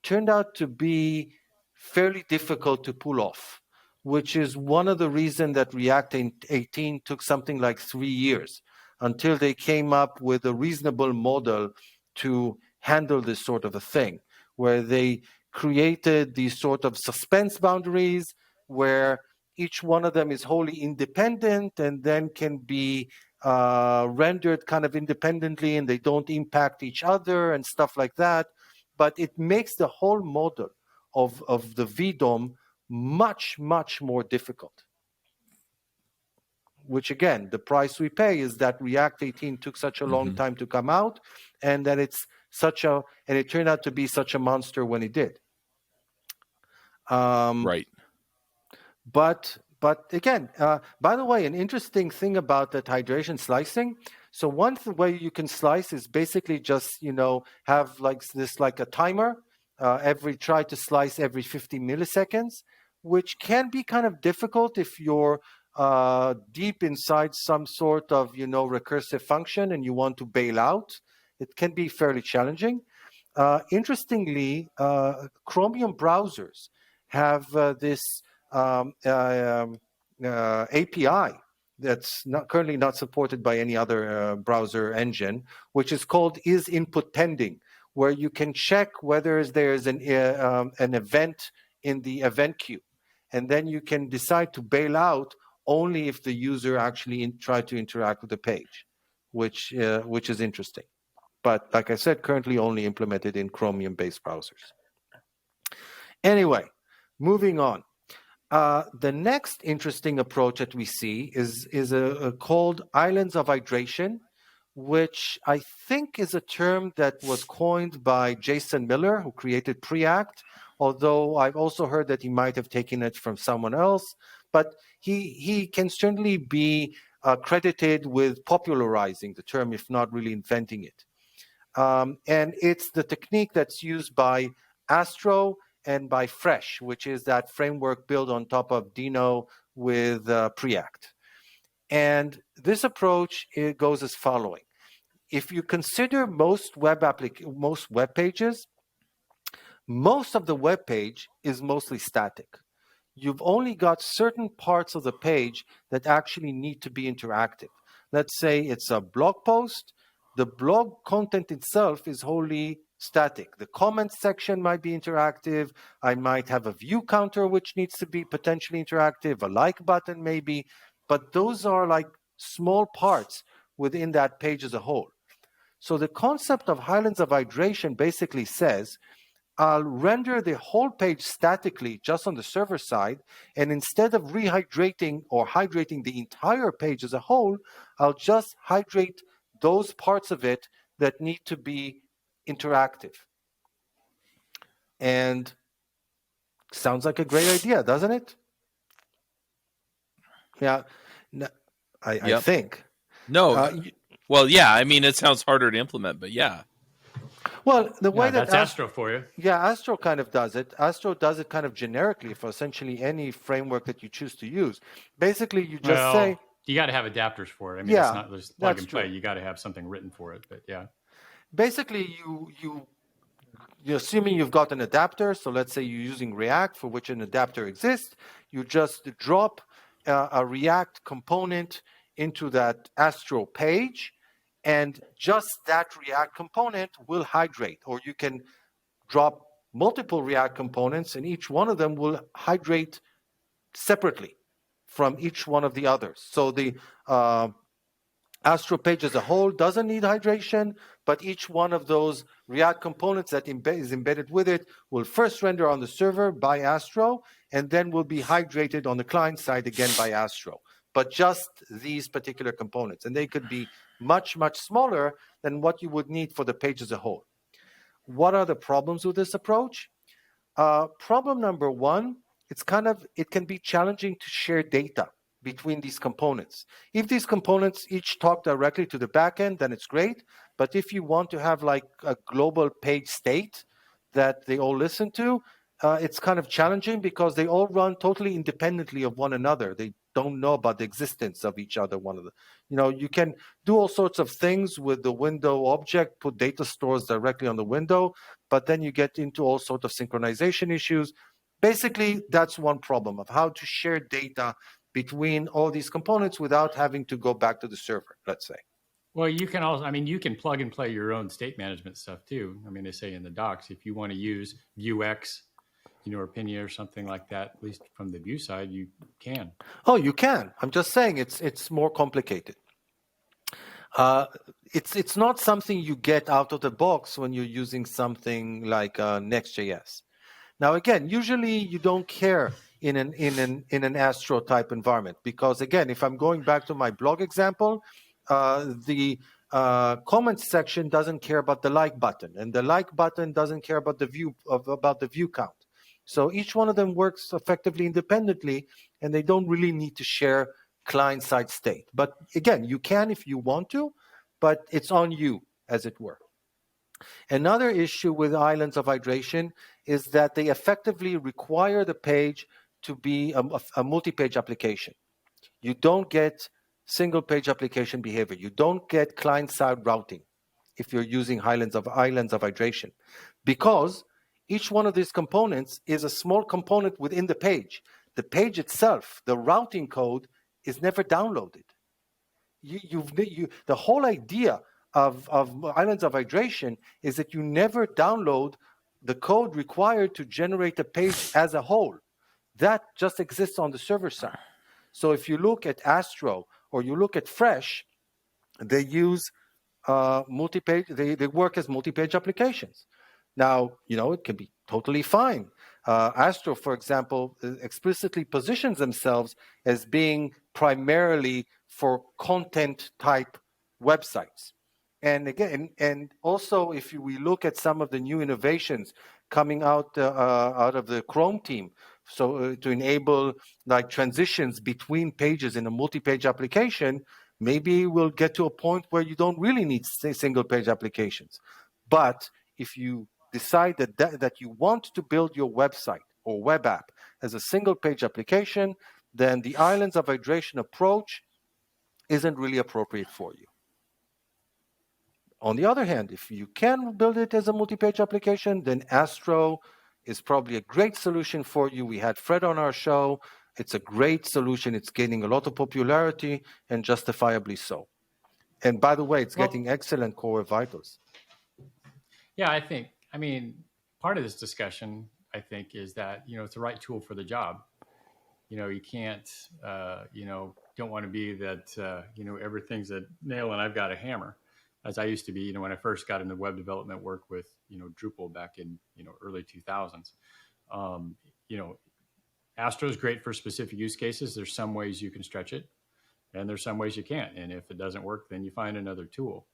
turned out to be fairly difficult to pull off. which is one of the reasons that React 18 took something like 3 years until they came up with a reasonable model to handle this sort of a thing, where they created these sort of suspense boundaries where each one of them is wholly independent and then can be rendered kind of independently, and they don't impact each other and stuff like that. But it makes the whole model of the VDOM much, much more difficult. Which again, the price we pay is that React 18 took such a long time to come out, and that it turned out to be such a monster when it did. Right. But again, by the way, an interesting thing about that hydration slicing. So one way you can slice is basically just have like a timer. Try to slice every 50 milliseconds, which can be kind of difficult if you're deep inside some sort of recursive function and you want to bail out. It can be fairly challenging. Interestingly, Chromium browsers have this API that's currently not supported by any other browser engine, which is called isInput pending, where you can check whether there's an event in the event queue, and then you can decide to bail out only if the user actually try to interact with the page, which is interesting. But like I said, currently only implemented in Chromium-based browsers. Anyway, moving on. The next interesting approach that we see is called islands of hydration, which I think is a term that was coined by Jason Miller, who created Preact, although I've also heard that he might have taken it from someone else. But he can certainly be credited with popularizing the term, if not really inventing it. And it's the technique that's used by Astro and by Fresh, which is that framework built on top of Dino with Preact. And this approach, it goes as following. If you consider most web pages, most of the web page is mostly static. You've only got certain parts of the page that actually need to be interactive. Let's say it's a blog post. The blog content itself is wholly static. The comments section might be interactive. I might have a view counter which needs to be potentially interactive, a like button maybe, but those are like small parts within that page as a whole. So the concept of islands of hydration basically says, I'll render the whole page statically just on the server side, and instead of rehydrating or hydrating the entire page as a whole, I'll just hydrate those parts of it that need to be interactive. And sounds like a great idea, doesn't it? Yeah, I think. No. Well, yeah, I mean, it sounds harder to implement, but yeah. Well, the way that's Astro for you. Yeah, Astro kind of does it. Astro does it kind of generically for essentially any framework that you choose to use. Basically, you just say... You got to have adapters for it. I mean, it's not just plug and play. You got to have something written for it, but yeah. Basically, you're assuming you've got an adapter. So let's say you're using React, for which an adapter exists. You just drop a React component into that Astro page, and just that React component will hydrate. Or you can drop multiple React components, and each one of them will hydrate separately from each one of the others. So the Astro page as a whole doesn't need hydration, but each one of those React components that is embedded with it will first render on the server by Astro, and then will be hydrated on the client side again by Astro. But just these particular components. And they could be much, much smaller than what you would need for the page as a whole. What are the problems with this approach? Problem number one, it can be challenging to share data between these components. If these components each talk directly to the backend, then it's great. But if you want to have like a global page state that they all listen to, it's kind of challenging because they all run totally independently of one another. They don't know about the existence of each other. You can do all sorts of things with the window object, put data stores directly on the window, but then you get into all sorts of synchronization issues. basically, that's one problem of how to share data between all these components without having to go back to the server, let's say. Well, you can also, I mean, you can plug and play your own state management stuff too. I mean, they say in the docs, if you want to use Vuex, or Pinia or something like that, at least from the Vue side, you can. Oh, you can. I'm just saying it's more complicated. It's not something you get out of the box when you're using something like Next.js. Now, again, usually you don't care in an Astro type environment because, again, if I'm going back to my blog example, the comments section doesn't care about the like button, and the like button doesn't care about the view count. So each one of them works effectively independently, and they don't really need to share client-side state. But again, you can if you want to, but it's on you, as it were. Another issue with islands of hydration is that they effectively require the page to be a multi-page application. You don't get single-page application behavior. You don't get client-side routing if you're using islands of hydration, because each one of these components is a small component within the page. The page itself, the routing code, is never downloaded. The whole idea of islands of hydration is that you never download the code required to generate a page as a whole. That just exists on the server side. So if you look at Astro or you look at Fresh, they use multi-page. They work as multi-page applications. Now, it can be totally fine. Astro, for example, explicitly positions themselves as being primarily for content type websites. And again, and also if we look at some of the new innovations coming out of the Chrome team, so to enable like transitions between pages in a multi-page application, maybe we'll get to a point where you don't really need single-page applications. But if you decide that you want to build your website or web app as a single-page application, then the islands of hydration approach isn't really appropriate for you. On the other hand, if you can build it as a multi-page application, then Astro is probably a great solution for you. We had Fred on our show. It's a great solution. It's gaining a lot of popularity, and justifiably so. And by the way, it's getting excellent core vitals. Yeah, I mean, part of this discussion, I think, is that, it's the right tool for the job. You can't, don't want to be that, everything's a nail and I've got a hammer, as I used to be, when I first got into web development work with, Drupal back in, early 2000s. Astro is great for specific use cases. There's some ways you can stretch it and there's some ways you can't. And if it doesn't work, then you find another tool.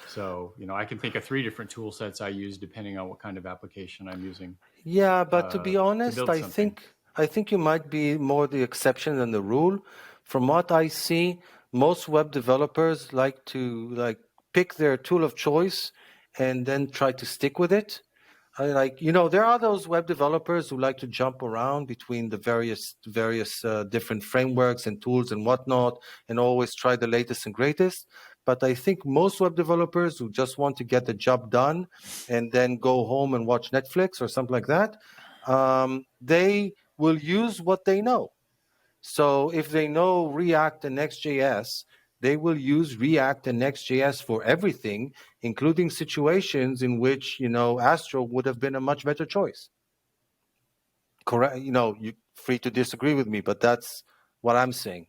So, I can think of 3 different tool sets I use depending on what kind of application I'm using. Yeah, but to be honest, I think you might be more the exception than the rule. From what I see, most web developers like to pick their tool of choice and then try to stick with it. There are those web developers who like to jump around between the various different frameworks and tools and whatnot, and always try the latest and greatest. But I think most web developers who just want to get the job done and then go home and watch Netflix or something like that, they will use what they know. So if they know React and Next.js, they will use React and Next.js for everything, including situations in which, Astro would have been a much better choice. Correct? You're free to disagree with me, but that's what I'm saying.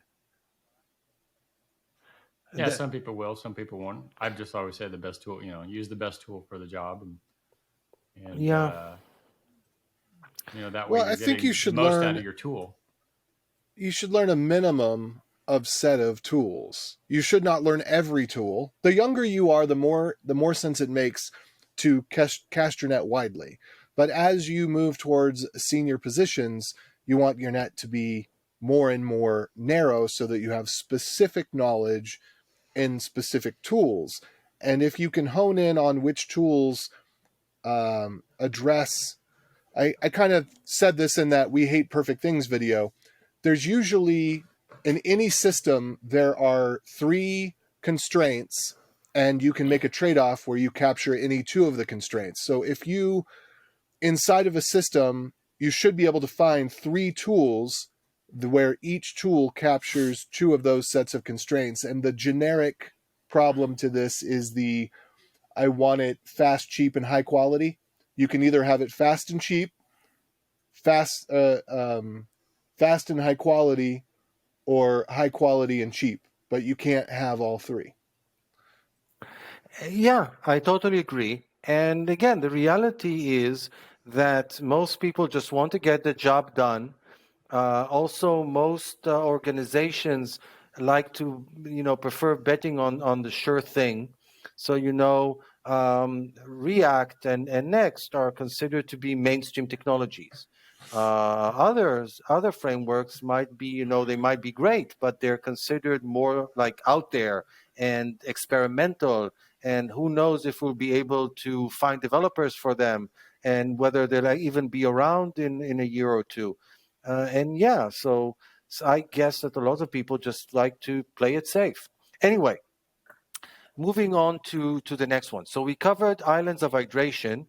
Yeah, some people will, some people won't. I've just always said the best tool, use the best tool for the job. And yeah. That way I think you should the most learn out of your tool. You should learn a minimum of set of tools. You should not learn every tool. The younger you are, the more sense it makes to cast your net widely. But as you move towards senior positions, you want your net to be more and more narrow so that you have specific knowledge in specific tools. And if you can hone in on which tools address, I kind of said this in that We Hate Perfect Things video. There's usually, in any system, there are 3 constraints, and you can make a trade-off where you capture any 2 of the constraints. So if you, inside of a system, you should be able to find 3 tools where each tool captures 2 of those sets of constraints. And the generic problem to this is I want it fast, cheap, and high quality. You can either have it fast and cheap, fast and high quality, or high quality and cheap, but you can't have all 3. Yeah, I totally agree. And again, the reality is that most people just want to get the job done. Also, most organizations like to, prefer betting on the sure thing. So, React and Next are considered to be mainstream technologies. Other frameworks might be, they might be great, but they're considered more like out there and experimental. And who knows if we'll be able to find developers for them and whether they'll even be around in a year or two. So I guess that a lot of people just like to play it safe. Anyway, moving on to the next one. So we covered islands of hydration.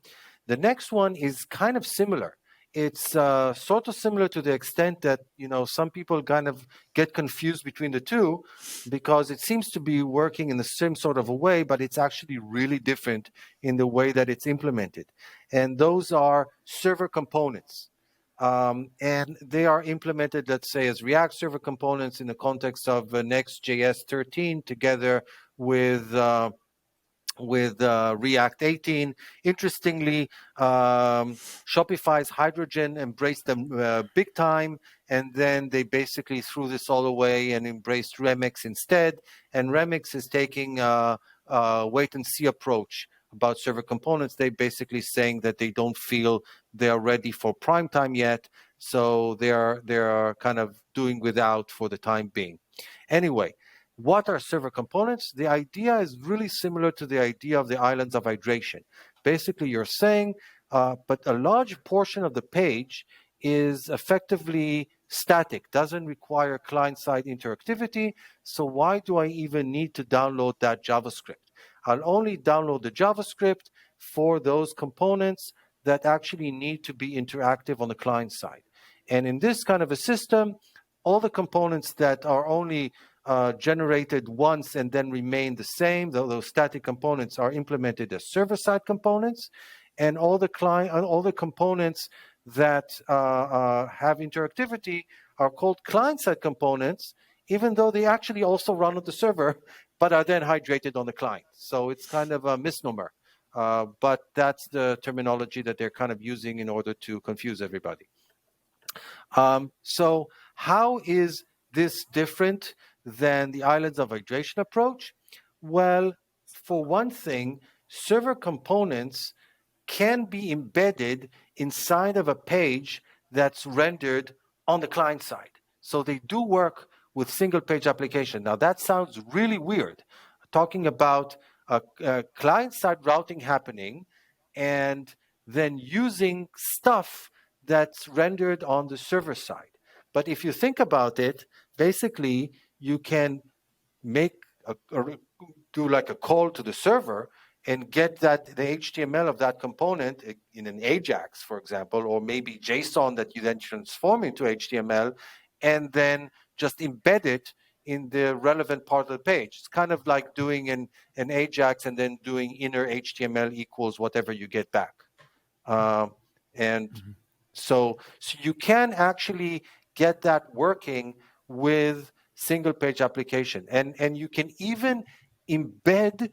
The next one is kind of similar. It's sort of similar to the extent that, some people kind of get confused between the two because it seems to be working in the same sort of a way, but it's actually really different in the way that it's implemented. And those are server components. And they are implemented, let's say, as React server components in the context of Next.js 13 together with React 18. Interestingly, Shopify's Hydrogen embraced them big time, and then they basically threw this all away and embraced Remix instead. And Remix is taking a wait and see approach about server components. They basically saying that they don't feel they are ready for prime time yet, so they are kind of doing without for the time being. Anyway, what are server components? The idea is really similar to the idea of the islands of hydration. Basically, you're saying, but a large portion of the page is effectively static, doesn't require client-side interactivity. So why do I even need to download that JavaScript? I'll only download the JavaScript for those components that actually need to be interactive on the client side. And in this kind of a system, all the components that are only generated once and then remain the same, those static components are implemented as server-side components, and all the components that have interactivity are called client-side components, even though they actually also run on the server, but are then hydrated on the client. So it's kind of a misnomer, but that's the terminology that they're kind of using in order to confuse everybody. So how is this different than the islands of hydration approach? Well, for one thing, server components can be embedded inside of a page that's rendered on the client side. So they do work with single page application. Now that sounds really weird, talking about a client side routing happening and then using stuff that's rendered on the server side. But if you think about it, basically you can make do like a call to the server and get the HTML of that component in an AJAX, for example, or maybe JSON that you then transform into HTML, and then just embed it in the relevant part of the page. It's kind of like doing an AJAX and then doing inner HTML equals whatever you get back. So you can actually get that working with single page application. And you can even embed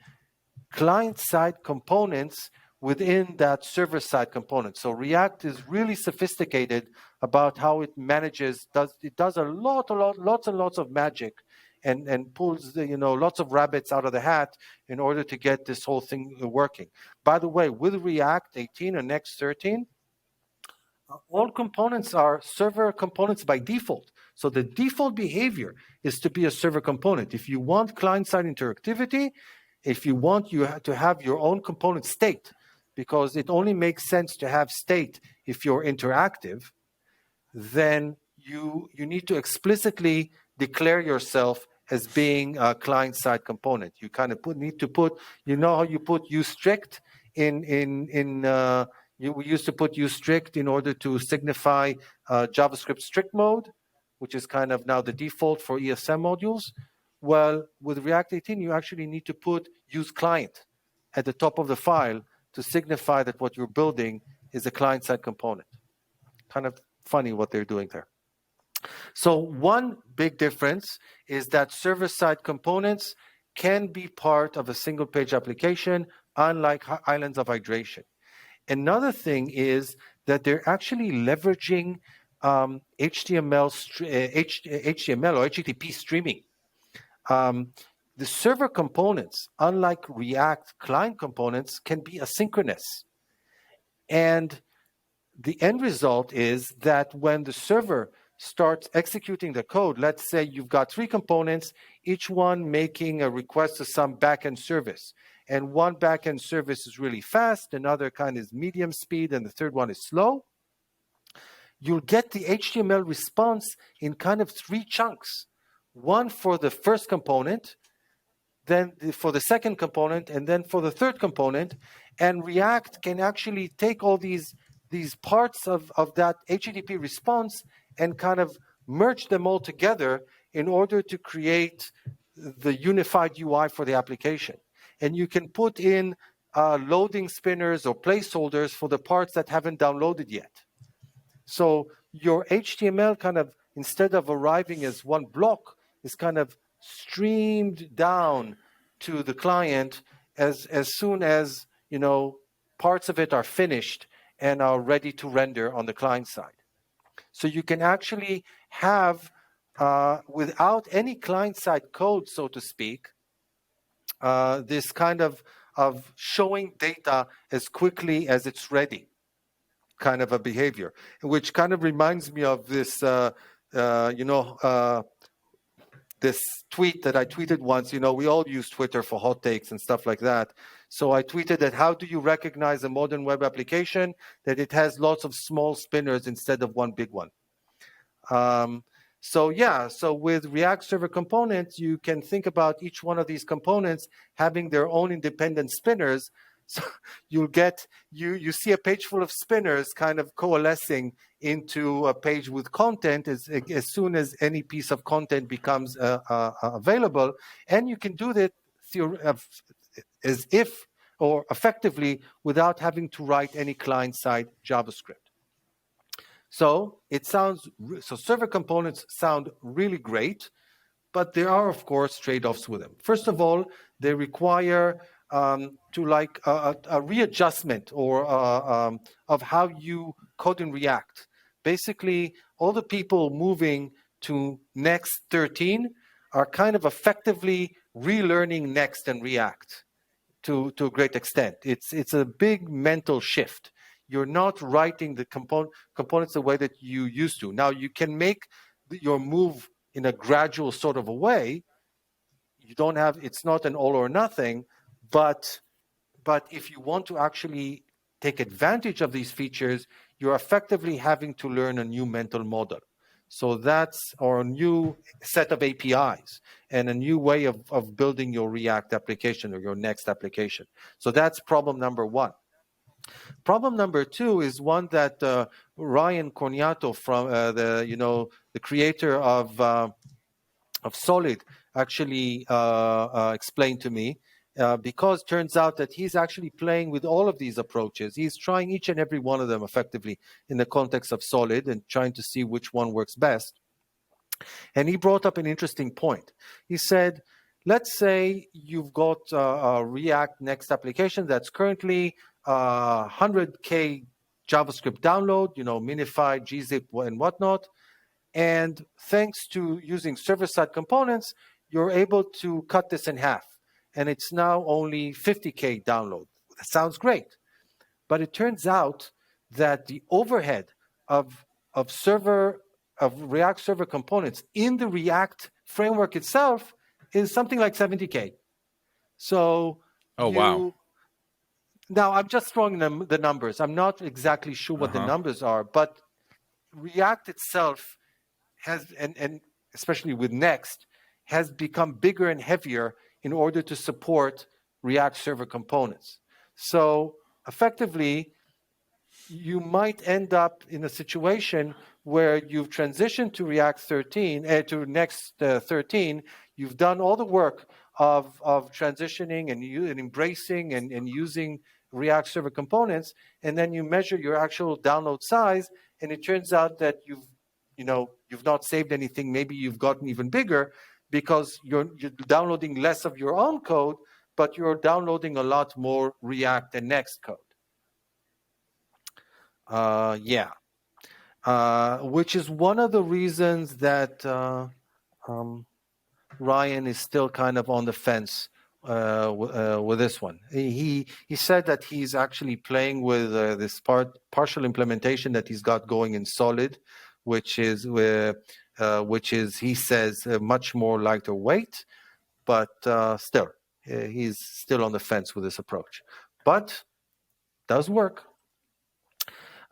client-side components within that server-side component. So React is really sophisticated about how it manages, it does lots and lots of magic and pulls lots of rabbits out of the hat in order to get this whole thing working. By the way, with React 18 and Next 13, all components are server components by default. So the default behavior is to be a server component. If you want client-side interactivity, if you want to have your own component state, because it only makes sense to have state if you're interactive, then you need to explicitly declare yourself as being a client-side component. You kind of need to put, how you put uStrict in We used to put use strict in order to signify JavaScript strict mode, which is kind of now the default for ESM modules. Well, with React 18, you actually need to put use client at the top of the file to signify that what you're building is a client-side component. Kind of funny what they're doing there. So one big difference is that server-side components can be part of a single-page application, unlike islands of hydration. Another thing is that they're actually leveraging HTML or HTTP streaming. The server components, unlike React client components, can be asynchronous. And the end result is that when the server starts executing the code, let's say you've got 3 components, each one making a request to some backend service. And one backend service is really fast, another kind is medium speed, and the third one is slow. You'll get the HTML response in kind of 3 chunks. One for the first component, then for the second component, and then for the third component. And React can actually take all these parts of that HTTP response and kind of merge them all together in order to create the unified UI for the application. And you can put in loading spinners or placeholders for the parts that haven't downloaded yet. So your HTML kind of, instead of arriving as one block, is kind of streamed down to the client as soon as, you know, parts of it are finished and are ready to render on the client side. So you can actually have, without any client-side code, so to speak, this kind of showing data as quickly as it's ready kind of a behavior, which kind of reminds me of this, this tweet that I tweeted once. You know, we all use Twitter for hot takes and stuff like that. So I tweeted that, how do you recognize a modern web application? That it has lots of small spinners instead of one big one. So with React Server Components, you can think about each one of these components having their own independent spinners. So you'll get, you see a page full of spinners kind of coalescing into a page with content as soon as any piece of content becomes available. And you can do that as if, or effectively, without having to write any client-side JavaScript. So server components sound really great, but there are, of course, trade-offs with them. First of all, they require a readjustment or of how you code in React. Basically, all the people moving to Next 13 are kind of effectively relearning Next and React to a great extent. It's a big mental shift. You're not writing the components the way that you used to. Now, you can make your move in a gradual sort of a way. It's not an all or nothing, but if you want to actually take advantage of these features, you're effectively having to learn a new mental model. So that's our new set of APIs and a new way of building your React application or your next application. So that's problem number 1. Problem number 2 is one that Ryan Corniato, from the creator of Solid, actually explained to me, because it turns out that he's actually playing with all of these approaches. He's trying each and every one of them effectively in the context of Solid and trying to see which one works best. And he brought up an interesting point. He said, let's say you've got a React Next application that's currently 100K JavaScript download, minified, gzip, and whatnot. And thanks to using server-side components, you're able to cut this in half. And it's now only 50K download. That sounds great. But it turns out that the overhead of React Server Components in the React framework itself is something like 70K. So wow. Now, I'm just throwing the numbers. I'm not exactly sure what the numbers are, but React itself has, and especially with Next, has become bigger and heavier in order to support React Server Components. So effectively, you might end up in a situation where you've transitioned to React 13, to Next 13. You've done all the work of transitioning and embracing and using React Server components, and then you measure your actual download size, and it turns out that you've not saved anything. Maybe you've gotten even bigger because you're downloading less of your own code, but you're downloading a lot more React and Next code. Which is one of the reasons that Ryan is still kind of on the fence with this one. He said that he's actually playing with this partial implementation that he's got going in Solid, which is he says much more lighter weight, but still he's still on the fence with this approach, but does work.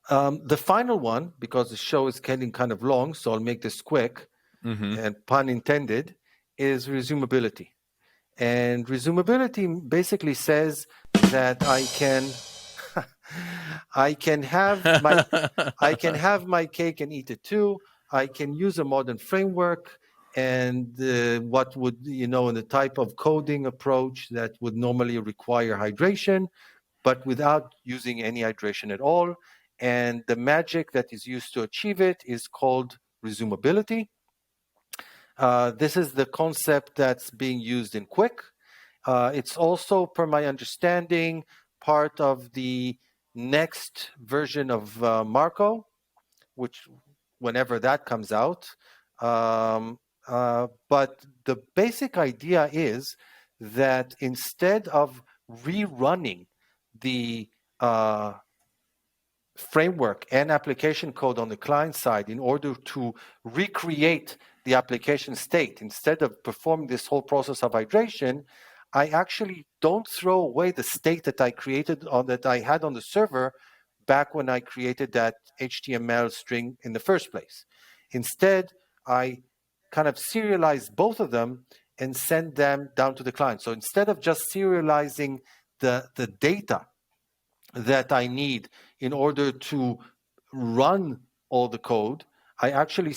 The final one, because the show is getting kind of long, so I'll make this quick, and pun intended, is resumability. And resumability basically says that I can have my cake and eat it too. I can use a modern framework, and what would in the type of coding approach that would normally require hydration, but without using any hydration at all. And the magic that is used to achieve it is called resumability. This is the concept that's being used in Quick. It's also, per my understanding, part of the next version of Marco, which whenever that comes out. But the basic idea is that instead of rerunning the framework and application code on the client side in order to recreate the application state, instead of performing this whole process of hydration, I actually don't throw away the state that I created that I had on the server back when I created that HTML string in the first place. Instead, I kind of serialize both of them and send them down to the client. So instead of just serializing the data that I need in order to run all the code, I actually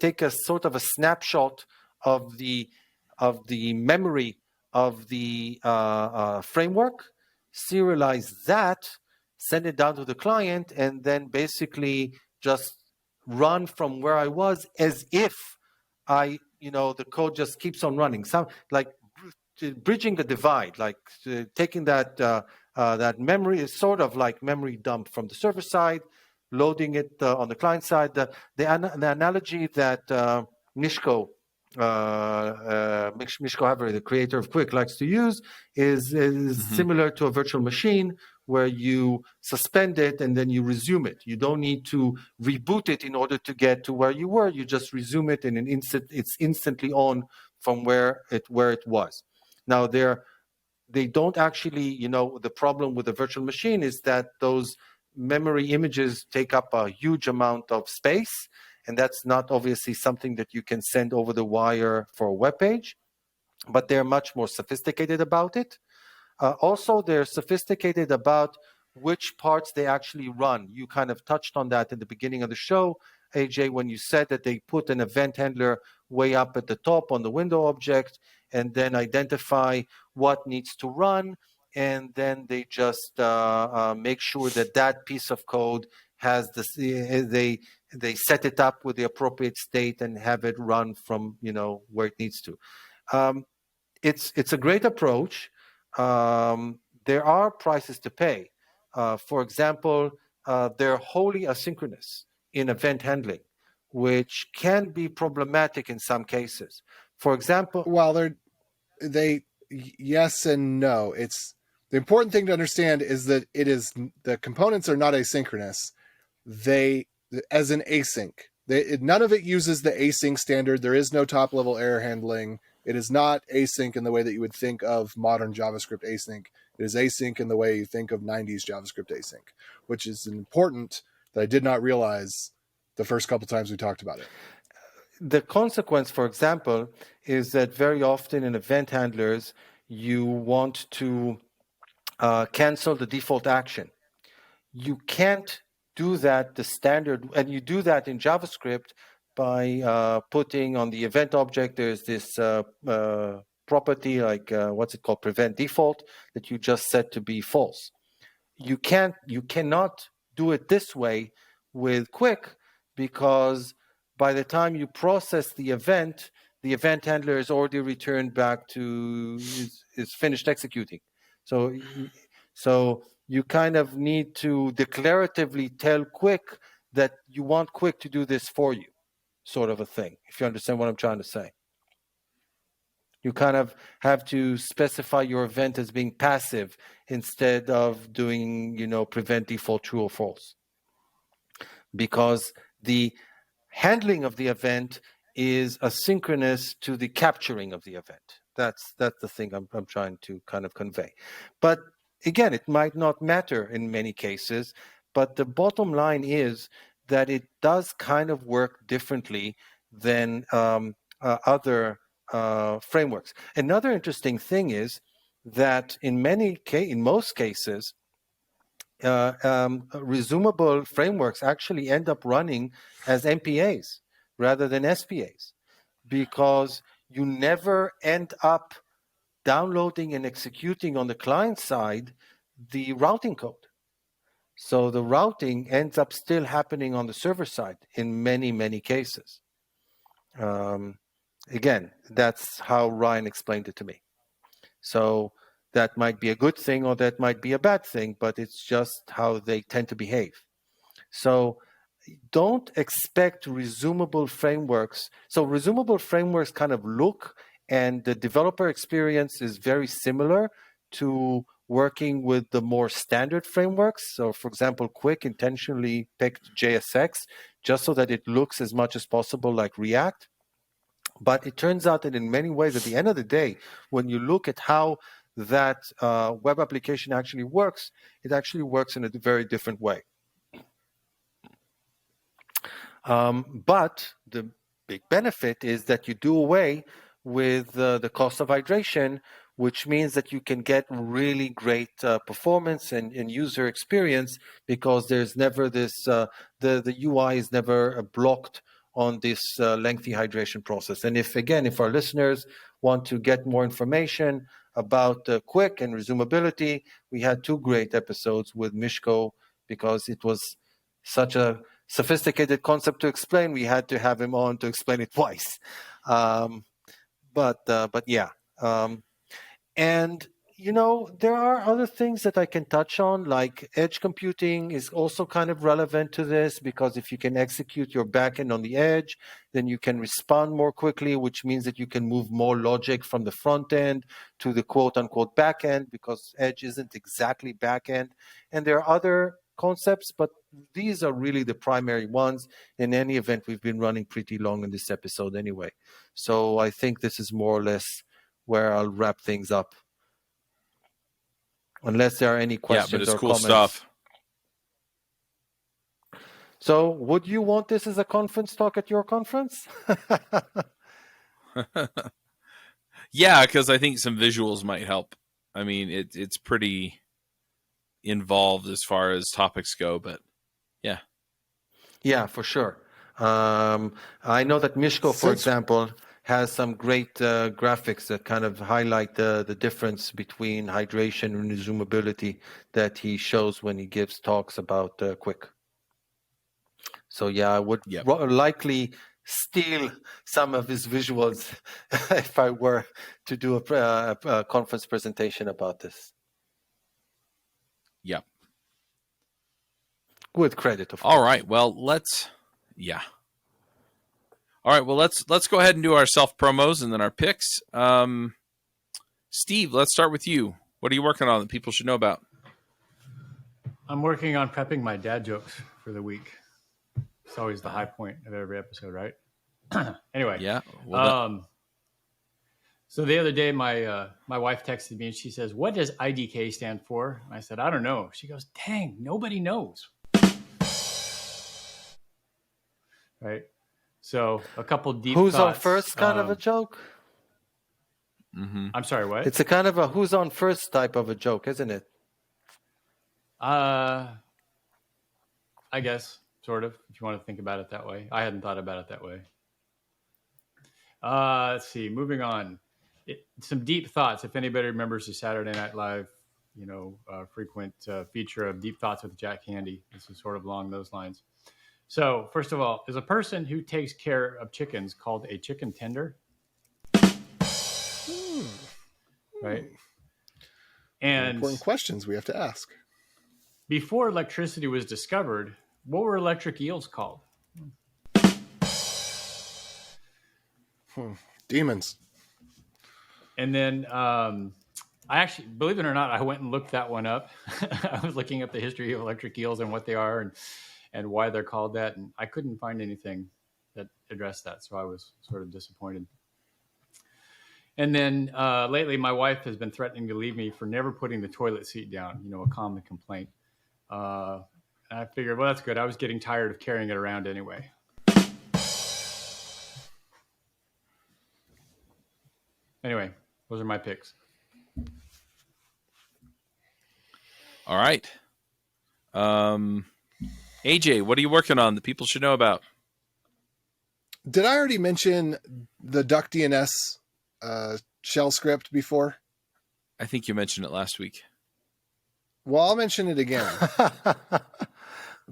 take a sort of a snapshot of the memory of the framework, serialize that, send it down to the client, and then basically just run from where I was as if the code just keeps on running. Some like bridging the divide, like taking that memory is sort of like memory dump from the server side, loading it on the client side. The analogy that Mishko Havery, the creator of Quick, likes to use is similar to a virtual machine where you suspend it and then you resume it. You don't need to reboot it in order to get to where you were. You just resume it in an instant. It's instantly on from where it was. Now they don't actually, the problem with the virtual machine is that those memory images take up a huge amount of space, and that's not obviously something that you can send over the wire for a web page, but they're much more sophisticated about it. Also, they're sophisticated about which parts they actually run. You kind of touched on that in the beginning of the show, AJ, when you said that they put an event handler way up at the top on the window object and then identify what needs to run. And then they just make sure that piece of code has this, they set it up with the appropriate state and have it run from, where it needs to. It's a great approach. There are prices to pay. For example, they're wholly asynchronous in event handling, which can be problematic in some cases. For example, well, yes and no. It's the important thing to understand is that the components are not asynchronous. They as an async. None of it uses the async standard. There is no top level error handling. It is not async in the way that you would think of modern JavaScript async. It is async in the way you think of 90s JavaScript async, which is important that I did not realize the first couple times we talked about it. The consequence, for example, is that very often in event handlers, you want to cancel the default action. you can't do that the standard, and you do that in JavaScript by putting on the event object, there's this property like what's it called, prevent default, that you just set to be false. You cannot do it this way with Quick, because by the time you process the event handler is already returned back to is finished executing. So you kind of need to declaratively tell Quick that you want Quick to do this for you, sort of a thing, if you understand what I'm trying to say. You kind of have to specify your event as being passive instead of doing, prevent default true or false. Because the handling of the event is asynchronous to the capturing of the event. That's the thing I'm trying to kind of convey. But again, it might not matter in many cases, but the bottom line is that it does kind of work differently than other frameworks. Another interesting thing is that in most cases, resumable frameworks actually end up running as MPAs rather than SPAs, because you never end up downloading and executing on the client side the routing code. So the routing ends up still happening on the server side in many, many cases. Again, that's how Ryan explained it to me. So that might be a good thing or that might be a bad thing, but it's just how they tend to behave. So don't expect resumable frameworks. So resumable frameworks kind of look, and the developer experience is very similar to working with the more standard frameworks. So for example, Quick intentionally picked JSX just so that it looks as much as possible like React. But it turns out that in many ways, at the end of the day, when you look at how that web application actually works, it actually works in a very different way. But the big benefit is that you do away with the cost of hydration, which means that you can get really great performance and user experience, because there's never this, the UI is never blocked on this lengthy hydration process. And if our listeners want to get more information about Quick and resumability, we had 2 great episodes with Mishko, because it was such a sophisticated concept to explain. We had to have him on to explain it twice. But yeah. And there are other things that I can touch on, like edge computing is also kind of relevant to this, because if you can execute your backend on the edge, then you can respond more quickly, which means that you can move more logic from the front end to the quote unquote backend, because edge isn't exactly backend. And there are other concepts, but these are really the primary ones. In any event, we've been running pretty long in this episode anyway. So I think this is more or less where I'll wrap things up. Unless there are any questions but it's or cool comments. stuff. So would you want this as a conference talk at your conference? Yeah, because I think some visuals might help. I mean, it's pretty involved as far as topics go, but yeah. Yeah, for sure. I know that Mishko, for example, has some great graphics that kind of highlight the difference between hydration and resumability that he shows when he gives talks about Quick. So yeah, I would likely steal some of his visuals if I were to do a conference presentation about this. Yeah. With credit, of course. All right. Well, let's go ahead and do our self promos and then our picks. Steve, let's start with you. What are you working on that people should know about? I'm working on prepping my dad jokes for the week. It's always the high point of every episode, right? Anyway. Yeah. So the other day, my wife texted me and she says, "What does IDK stand for?" I said, "I don't know." She goes, "Dang, nobody knows." Right. So a couple deep who's thoughts. On first kind of a joke? Mm-hmm. I'm sorry, what? It's a kind of a who's on first type of a joke, isn't it? I guess, sort of, if you want to think about it that way. I hadn't thought about it that way. Let's see, moving on. Some deep thoughts. If anybody remembers the Saturday Night Live, frequent feature of Deep Thoughts with Jack Handy, this is sort of along those lines. So, first of all, is a person who takes care of chickens called a chicken tender? Right? And important questions we have to ask. Before electricity was discovered, what were electric eels called? Demons. And then I actually, believe it or not, I went and looked that one up. I was looking up the history of electric eels and what they are and why they're called that. And I couldn't find anything that addressed that. So I was sort of disappointed. And then lately, my wife has been threatening to leave me for never putting the toilet seat down, a common complaint. I figured, well, that's good. I was getting tired of carrying it around anyway. Anyway, those are my picks. All right. AJ, what are you working on that people should know about? Did I already mention the DuckDNS shell script before? I think you mentioned it last week. Well, I'll mention it again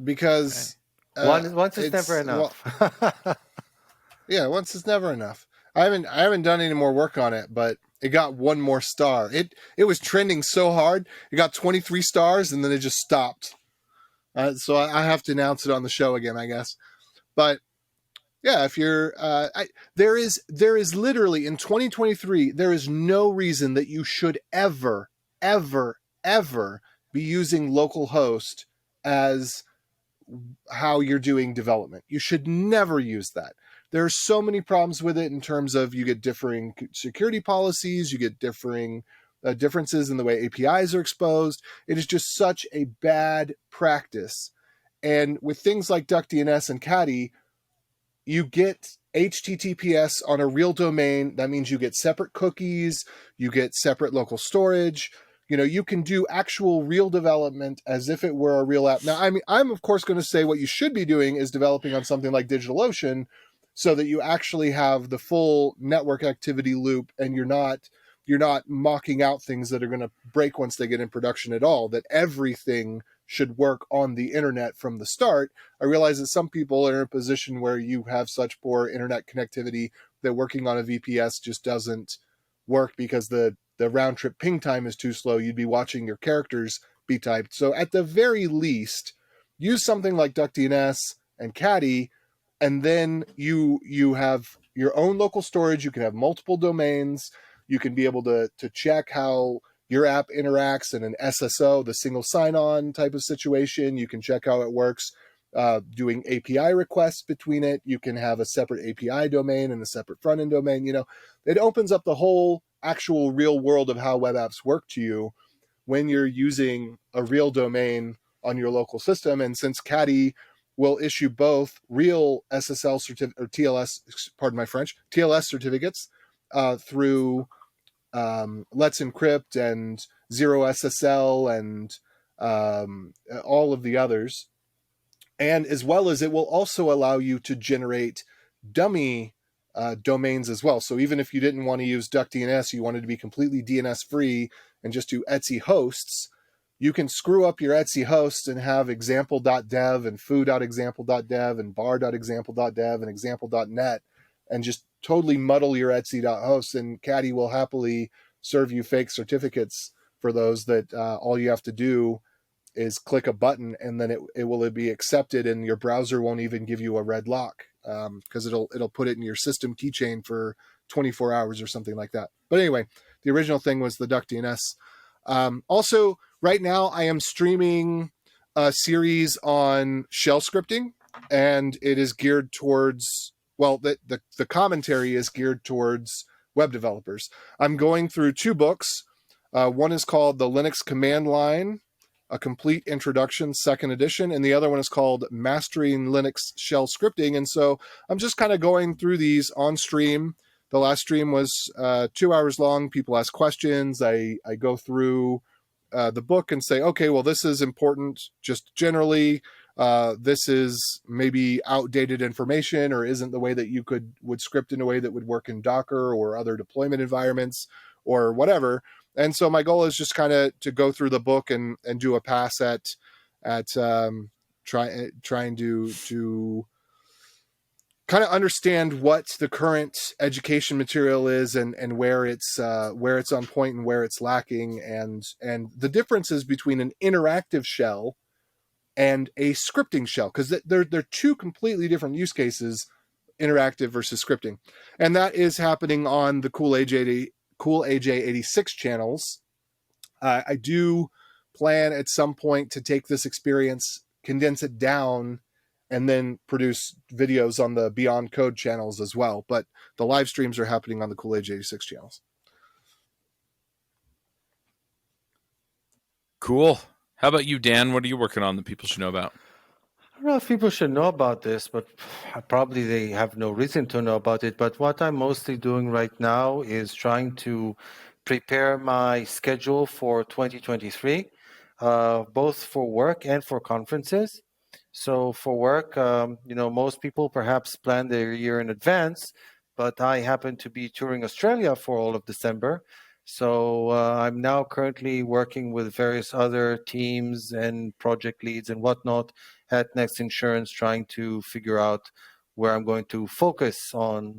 because once it's never enough. Yeah, once is never enough. I haven't done any more work on it, but it got one more star. It was trending so hard. It got 23 stars and then it just stopped. So I have to announce it on the show again, I guess. But yeah, if you're, there is literally in 2023, there is no reason that you should ever be using localhost as how you're doing development. You should never use that. There are so many problems with it in terms of you get differing security policies, you get differing differences in the way APIs are exposed. It is just such a bad practice. And with things like DuckDNS and Caddy, you get HTTPS on a real domain. That means you get separate cookies, you get separate local storage. You can do actual real development as if it were a real app. Now, I mean, I'm of course going to say what you should be doing is developing on something like DigitalOcean so that you actually have the full network activity loop and you're not mocking out things that are going to break once they get in production at all, that everything should work on the internet from the start. I realize that some people are in a position where you have such poor internet connectivity that working on a VPS just doesn't work because the round trip ping time is too slow. You'd be watching your characters be typed. So at the very least, use something like DuckDNS and Caddy, and then you have your own local storage. You can have multiple domains. You can be able to check how your app interacts in an SSO, the single sign-on type of situation. You can check how it works doing API requests between it. You can have a separate API domain and a separate front-end domain. It opens up the whole actual real world of how web apps work to you when you're using a real domain on your local system. And since Caddy will issue both real SSL or TLS, pardon my French, TLS certificates through Let's Encrypt and Zero SSL and all of the others. And as well as it will also allow you to generate dummy domains as well. So even if you didn't want to use DuckDNS, you wanted to be completely DNS free and just do Etsy hosts, you can screw up your Etsy hosts and have example.dev and foo.example.dev and bar.example.dev and example.net and just totally muddle your Etsy.hosts, and Caddy will happily serve you fake certificates for those that all you have to do is click a button and then it will be accepted and your browser won't even give you a red lock because it'll put it in your system keychain for 24 hours or something like that. But anyway, the original thing was the DuckDNS. Also, right now I am streaming a series on shell scripting, and it is geared towards, well, the commentary is geared towards web developers. I'm going through two books. One is called The Linux Command Line, A Complete Introduction, second edition, and the other one is called Mastering Linux Shell Scripting. And so I'm just kind of going through these on stream. The last stream was 2 hours long. People ask questions. I go through the book and say, okay, well, this is important just generally. this is maybe outdated information or isn't the way that you would script in a way that would work in Docker or other deployment environments or whatever. And so my goal is just kind of to go through the book and do a pass at trying to kind of understand what the current education material is and where it's on point and where it's lacking, and the differences between an interactive shell and a scripting shell, because they're two completely different use cases, interactive versus scripting. And that is happening on the Cool AJ86 channels. I do plan at some point to take this experience, condense it down, and then produce videos on the Beyond Code channels as well. But the live streams are happening on the Cool AJ86 channels. Cool. How about you, Dan? What are you working on that people should know about? I don't know if people should know about this, but probably they have no reason to know about it. But what I'm mostly doing right now is trying to prepare my schedule for 2023, both for work and for conferences. So for work, most people perhaps plan their year in advance, but I happen to be touring Australia for all of December. So I'm now currently working with various other teams and project leads and whatnot at Next Insurance, trying to figure out where I'm going to focus on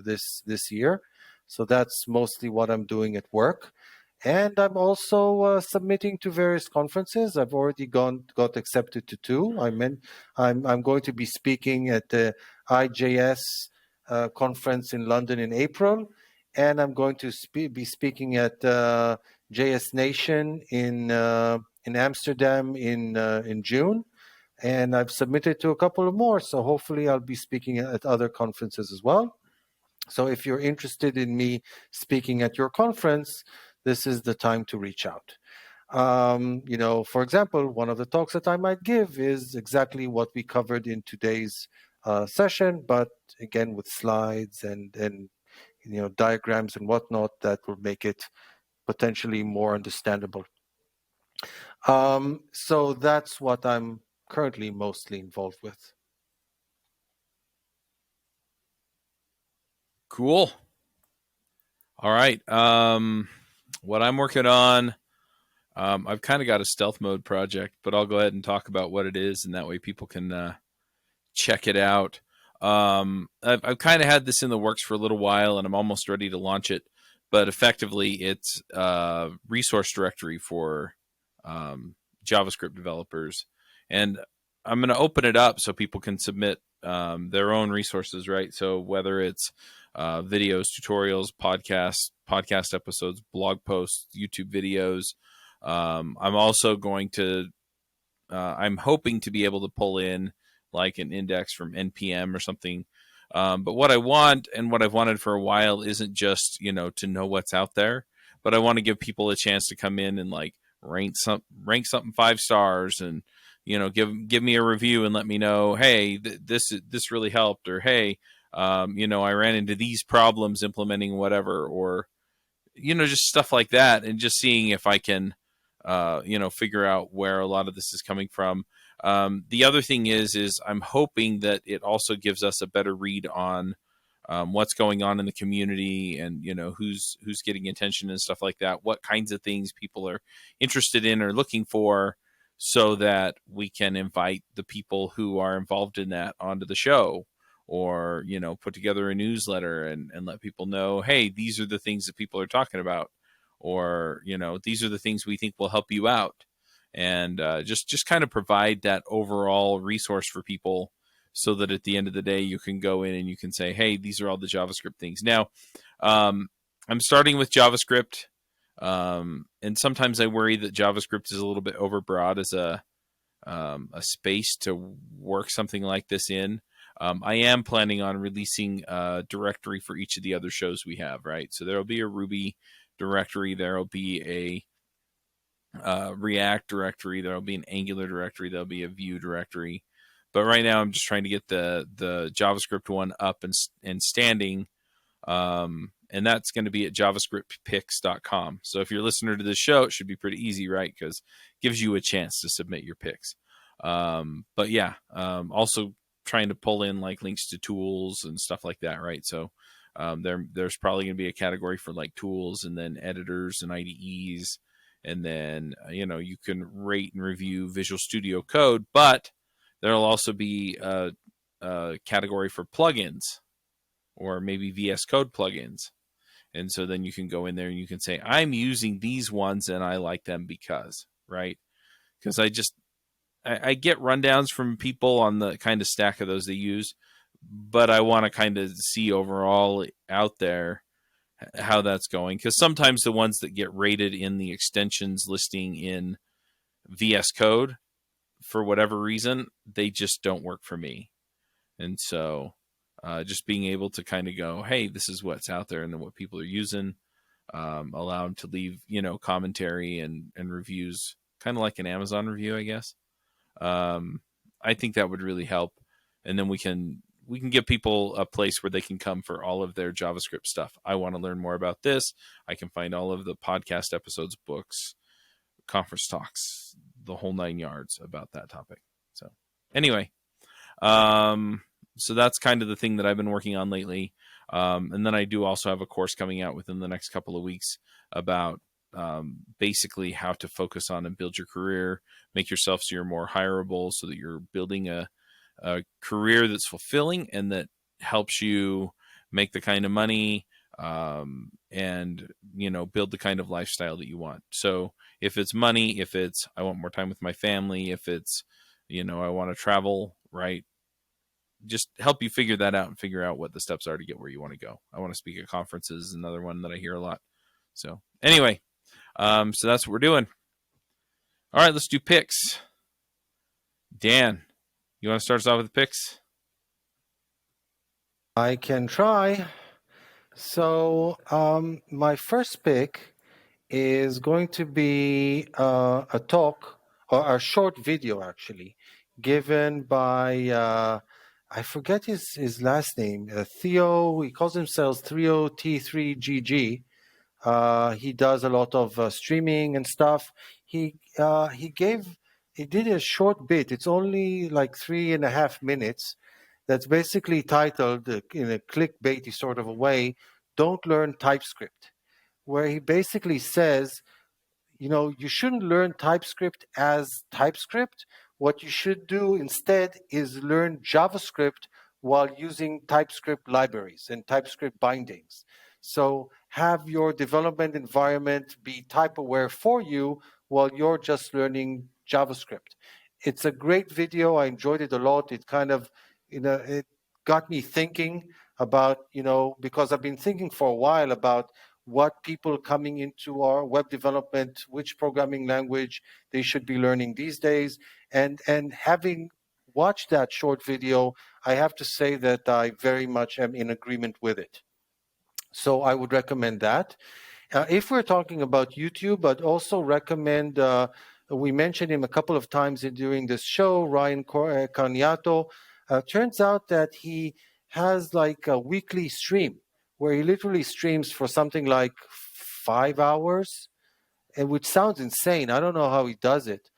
this year. So that's mostly what I'm doing at work. And I'm also submitting to various conferences. I've already got accepted to two. I'm going to be speaking at the IJS conference in London in April, and I'm going to be speaking at JS Nation in Amsterdam in June. And I've submitted to a couple of more, so hopefully I'll be speaking at other conferences as well. So if you're interested in me speaking at your conference, this is the time to reach out. For example, one of the talks that I might give is exactly what we covered in today's session, but again with slides and diagrams and whatnot that will make it potentially more understandable. So that's what I'm currently mostly involved with. Cool. All right. What I'm working on, I've kind of got a stealth mode project, but I'll go ahead and talk about what it is, and that way people can check it out. I've kind of had this in the works for a little while, and I'm almost ready to launch it. But effectively, it's a resource directory for JavaScript developers, and I'm going to open it up so people can submit their own resources, right? So whether it's videos, tutorials, podcast episodes, blog posts, YouTube videos. I'm also going to, I'm hoping to be able to pull in like an index from NPM or something. But what I want and what I've wanted for a while isn't just, to know what's out there, but I want to give people a chance to come in and like rank something 5 stars and, give me a review and let me know, hey, this really helped, or hey, I ran into these problems implementing whatever, or, just stuff like that, and just seeing if I can, figure out where a lot of this is coming from. The other thing is I'm hoping that it also gives us a better read on what's going on in the community, and who's getting attention and stuff like that, what kinds of things people are interested in or looking for, so that we can invite the people who are involved in that onto the show, or put together a newsletter and let people know, hey, these are the things that people are talking about, or these are the things we think will help you out, and just kind of provide that overall resource for people, so that at the end of the day you can go in and you can say, hey, these are all the JavaScript things. Now, I'm starting with JavaScript, and sometimes I worry that JavaScript is a little bit overbroad as a space to work something like this in. I am planning on releasing a directory for each of the other shows we have, right? So there will be a Ruby directory, there will be a React directory, there will be an Angular directory, there'll be a Vue directory. But right now I'm just trying to get the JavaScript one up and standing. And that's going to be at javascriptpicks.com. So if you're a listener to this show, it should be pretty easy, right? Because it gives you a chance to submit your picks. But yeah, also trying to pull in like links to tools and stuff like that, right? So there's probably going to be a category for like tools, and then editors and IDEs, and then you can rate and review Visual Studio Code, but there'll also be a category for plugins, or maybe VS Code plugins. And so then you can go in there and you can say, I'm using these ones and I like them because, right? Because I get rundowns from people on the kind of stack of those they use, but I want to kind of see overall out there how that's going. Because sometimes the ones that get rated in the extensions listing in VS Code, for whatever reason, they just don't work for me. And so just being able to kind of go, hey, this is what's out there and what people are using, allow them to leave, commentary and reviews, kind of like an Amazon review, I guess. I think that would really help. And then we can give people a place where they can come for all of their JavaScript stuff. I want to learn more about this. I can find all of the podcast episodes, books, conference talks, the whole 9 yards about that topic. So anyway, so that's kind of the thing that I've been working on lately. And then I do also have a course coming out within the next couple of weeks about basically how to focus on and build your career, make yourself so you're more hireable, so that you're building a career that's fulfilling and that helps you make the kind of money and build the kind of lifestyle that you want. So if it's money, if it's I want more time with my family, if it's I want to travel, right? Just help you figure that out and figure out what the steps are to get where you want to go. I want to speak at conferences, another one that I hear a lot. So anyway, so that's what we're doing. All right, let's do picks. Dan, you want to start us off with the picks? I can try. So my first pick is going to be a talk, or a short video actually, given by I forget his last name, Theo. He calls himself Theo T3GG. He does a lot of streaming and stuff. He did a short bit. It's only like 3.5 minutes. That's basically titled in a clickbaity sort of a way, "Don't Learn TypeScript," where he basically says, you shouldn't learn TypeScript as TypeScript. What you should do instead is learn JavaScript while using TypeScript libraries and TypeScript bindings. So have your development environment be type aware for you while you're just learning JavaScript. It's a great video. I enjoyed it a lot. It kind of, it got me thinking about, because I've been thinking for a while about what people coming into our web development, which programming language they should be learning these days. And having watched that short video, I have to say that I very much am in agreement with it. So I would recommend that. If we're talking about YouTube, I'd also recommend, we mentioned him a couple of times during this show, Ryan Carniato. Turns out that he has like a weekly stream where he literally streams for something like 5 hours, and which sounds insane. I don't know how he does it,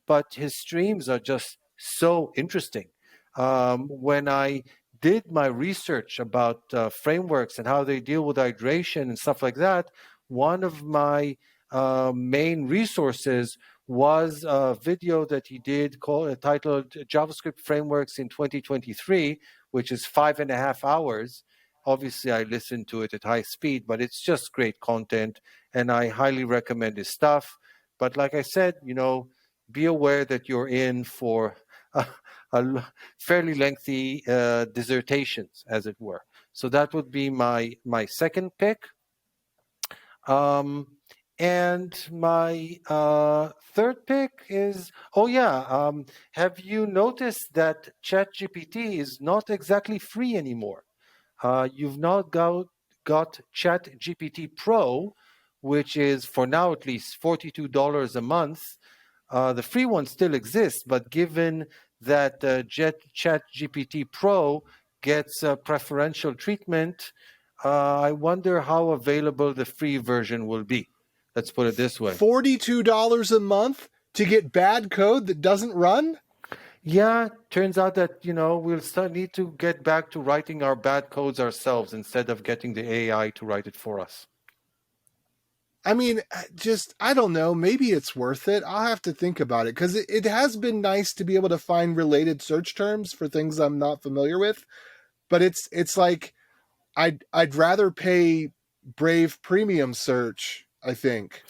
but his streams are just so interesting. When I did my research about frameworks and how they deal with hydration and stuff like that, one of my main resources was a video that he did titled JavaScript Frameworks in 2023, which is 5.5 hours. Obviously, I listened to it at high speed, but it's just great content, and I highly recommend his stuff. But like I said, be aware that you're in for a fairly lengthy dissertations, as it were. So that would be my second pick. And my third pick is, have you noticed that ChatGPT is not exactly free anymore? You've now got ChatGPT Pro, which is, for now at least, $42 a month. The free one still exists, but given that ChatGPT Pro gets preferential treatment, I wonder how available the free version will be. Let's put it this way. $42 a month to get bad code that doesn't run? Yeah, turns out that, we'll need to get back to writing our bad codes ourselves instead of getting the AI to write it for us. I mean, I don't know. Maybe it's worth it. I'll have to think about it because it has been nice to be able to find related search terms for things I'm not familiar with. But it's like I'd rather pay Brave Premium Search, I think.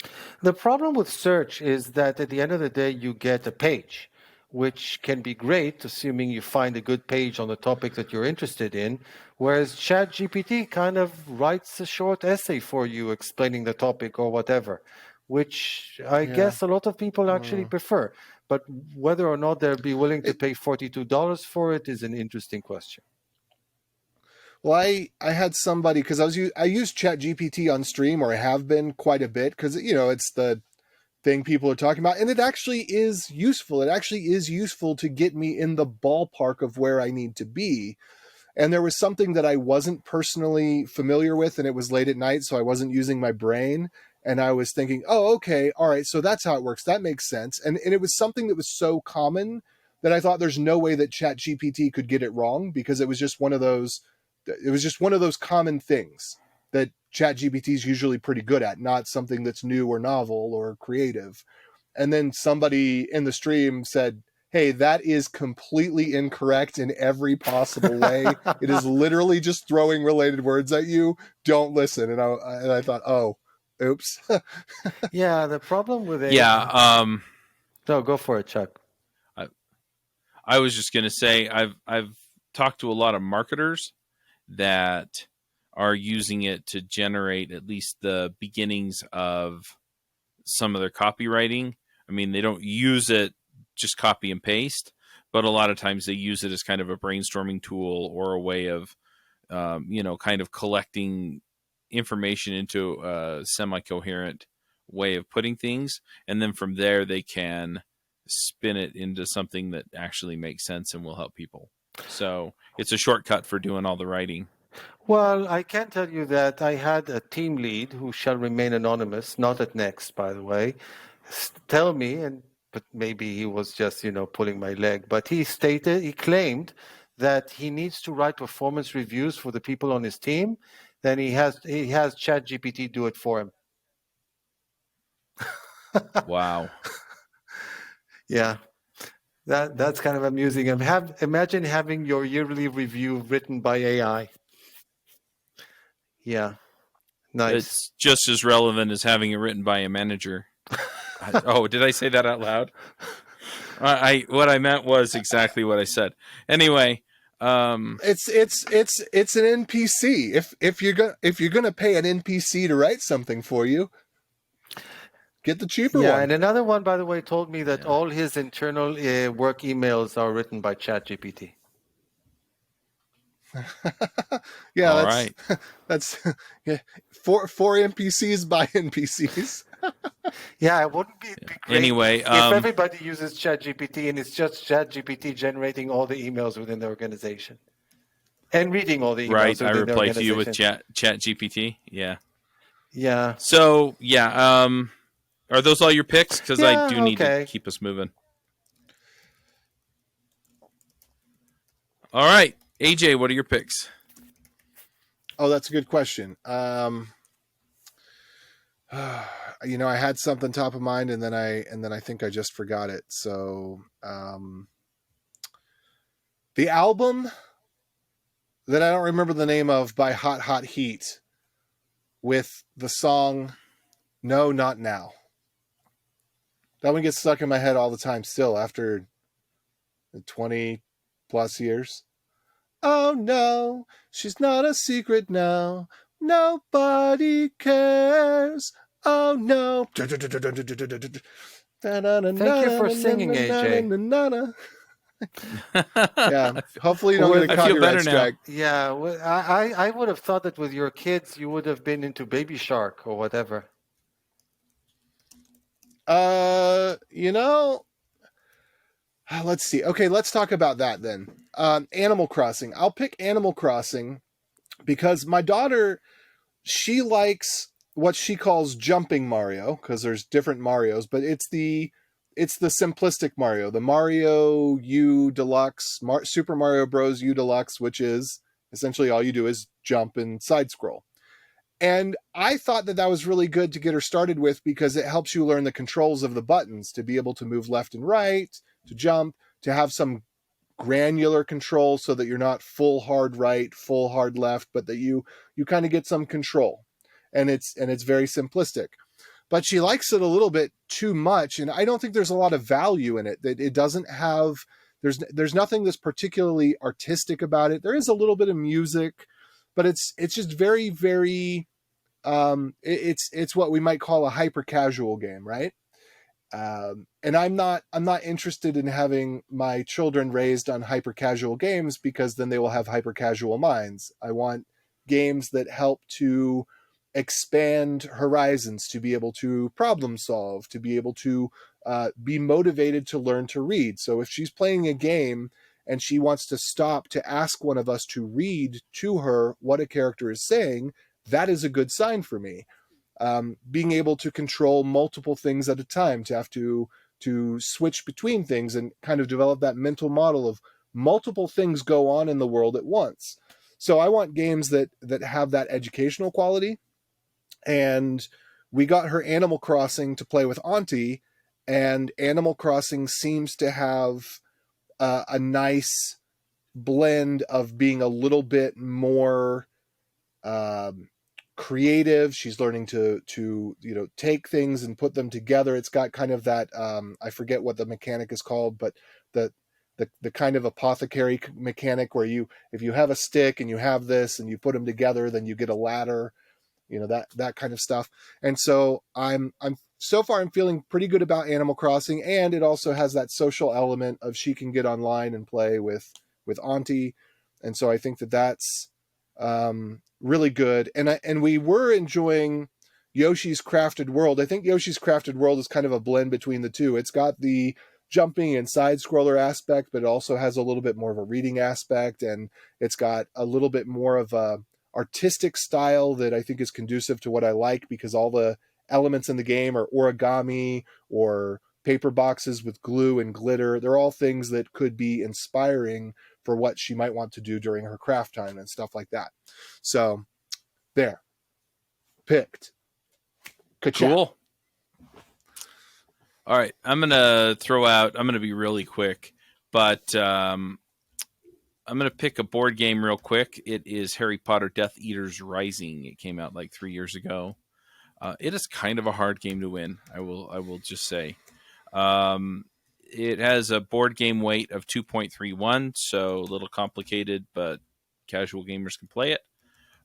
The problem with search is that at the end of the day, you get a page, which can be great, assuming you find a good page on the topic that you're interested in. Whereas ChatGPT kind of writes a short essay for you explaining the topic or whatever, which I guess a lot of people actually prefer. But whether or not they'll be willing to pay $42 for it is an interesting question. Well, I had somebody because I use ChatGPT on stream, or I have been quite a bit because it's the thing people are talking about, and it actually is useful. It actually is useful to get me in the ballpark of where I need to be. And there was something that I wasn't personally familiar with, and it was late at night, so I wasn't using my brain. And I was thinking, oh, okay, all right, so that's how it works. That makes sense. And it was something that was so common that I thought there's no way that ChatGPT could get it wrong, because it was just one of those common things that ChatGPT is usually pretty good at, not something that's new or novel or creative. And then somebody in the stream said, hey, that is completely incorrect in every possible way. It is literally just throwing related words at you. Don't listen. And I thought, oh, oops. Yeah, the problem with AI... Yeah. No, go for it, Chuck. I was just going to say I've talked to a lot of marketers that are using it to generate at least the beginnings of some of their copywriting. I mean, they don't use it just copy and paste, but a lot of times they use it as kind of a brainstorming tool or a way of, kind of collecting information into a semi-coherent way of putting things. And then from there, they can spin it into something that actually makes sense and will help people. So it's a shortcut for doing all the writing. Well, I can tell you that I had a team lead who shall remain anonymous, not at Next, by the way, tell me, but maybe he was just, pulling my leg, but he claimed that he needs to write performance reviews for the people on his team. Then he has ChatGPT do it for him. Wow. Yeah. That's kind of amusing. Imagine having your yearly review written by AI. Yeah. Nice. It's just as relevant as having it written by a manager. Did I say that out loud? What I meant was exactly what I said. Anyway, it's an NPC. If you're gonna pay an NPC to write something for you, get the cheaper one. Yeah, and another one, by the way, told me that all his internal work emails are written by ChatGPT. Yeah, all that's right. That's for NPCs by NPCs. Yeah, it wouldn't be great anyway if everybody uses ChatGPT and it's just ChatGPT generating all the emails within the organization and reading all the emails. Right, within I reply the to you with ChatGPT. Yeah. Yeah. So yeah, are those all your picks? Because I do need to keep us moving. All right, AJ, what are your picks? Oh, that's a good question. I had something top of mind, and then I think I just forgot it. So, the album that I don't remember the name of by Hot Hot Heat, with the song "No, Not Now." That one gets stuck in my head all the time still after 20 plus years. Oh no, she's not a secret now. Nobody cares. Oh no. Thank you for singing, AJ. Yeah, hopefully you don't get a copyright strike. Yeah, I would have thought that with your kids, you would have been into Baby Shark or whatever. Let's see. Okay, let's talk about that then. Animal Crossing. I'll pick Animal Crossing because my daughter, she likes what she calls jumping Mario, because there's different Marios, but it's the it's the simplistic Mario, the Mario U Deluxe, Super Mario Bros. U Deluxe, which is essentially all you do is jump and side scroll. And I thought that was really good to get her started with because it helps you learn the controls of the buttons to be able to move left and right, to jump, to have some granular control so that you're not full hard right, full hard left, but that you kind of get some control. And it's very simplistic. But she likes it a little bit too much, and I don't think there's a lot of value in it. That it doesn't have there's nothing that's particularly artistic about it. There is a little bit of music, but it's just very, very it's what we might call a hyper casual game, right? And I'm not interested in having my children raised on hyper casual games because then they will have hyper casual minds. I want games that help to expand horizons, to be able to problem solve, to be able to be motivated to learn to read. So if she's playing a game and she wants to stop to ask one of us to read to her what a character is saying, that is a good sign for me. Being able to control multiple things at a time, to have to switch between things and kind of develop that mental model of multiple things go on in the world at once. So I want games that have that educational quality. And we got her Animal Crossing to play with Auntie, and Animal Crossing seems to have a nice blend of being a little bit more creative. She's learning to take things and put them together. It's got kind of that I forget what the mechanic is called, but the kind of apothecary mechanic where if you have a stick and you have this and you put them together, then you get a ladder, that kind of stuff. And so I'm so far I'm feeling pretty good about Animal Crossing, and it also has that social element of she can get online and play with Auntie, and so I think that's really good. And we were enjoying Yoshi's Crafted World. I think Yoshi's Crafted World is kind of a blend between the two. It's got the jumping and side scroller aspect, but it also has a little bit more of a reading aspect, and it's got a little bit more of a artistic style that I think is conducive to what I like, because all the elements in the game are origami or paper boxes with glue and glitter. They're all things that could be inspiring for what she might want to do during her craft time and stuff like that. So there, picked. Ka-chow. Cool. All right, I'm going to be really quick, but I'm going to pick a board game real quick. It is Harry Potter Death Eaters Rising. It came out like 3 years ago. It is kind of a hard game to win, I will just say. It has a board game weight of 2.31, so a little complicated, but casual gamers can play it.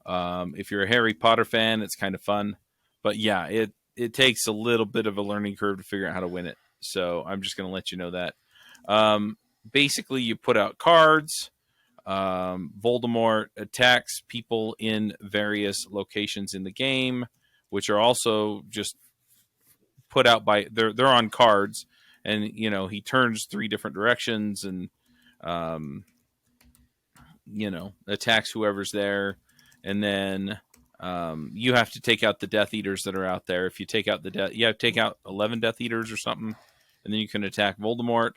If you're a Harry Potter fan, it's kind of fun. But yeah, it takes a little bit of a learning curve to figure out how to win it. So I'm just going to let you know that. Basically, you put out cards. Voldemort attacks people in various locations in the game, which are also just put out by they're on cards, and he turns 3 different directions and attacks whoever's there, and then you have to take out the Death Eaters that are out there. If you take out you have to take out 11 Death Eaters or something, and then you can attack Voldemort.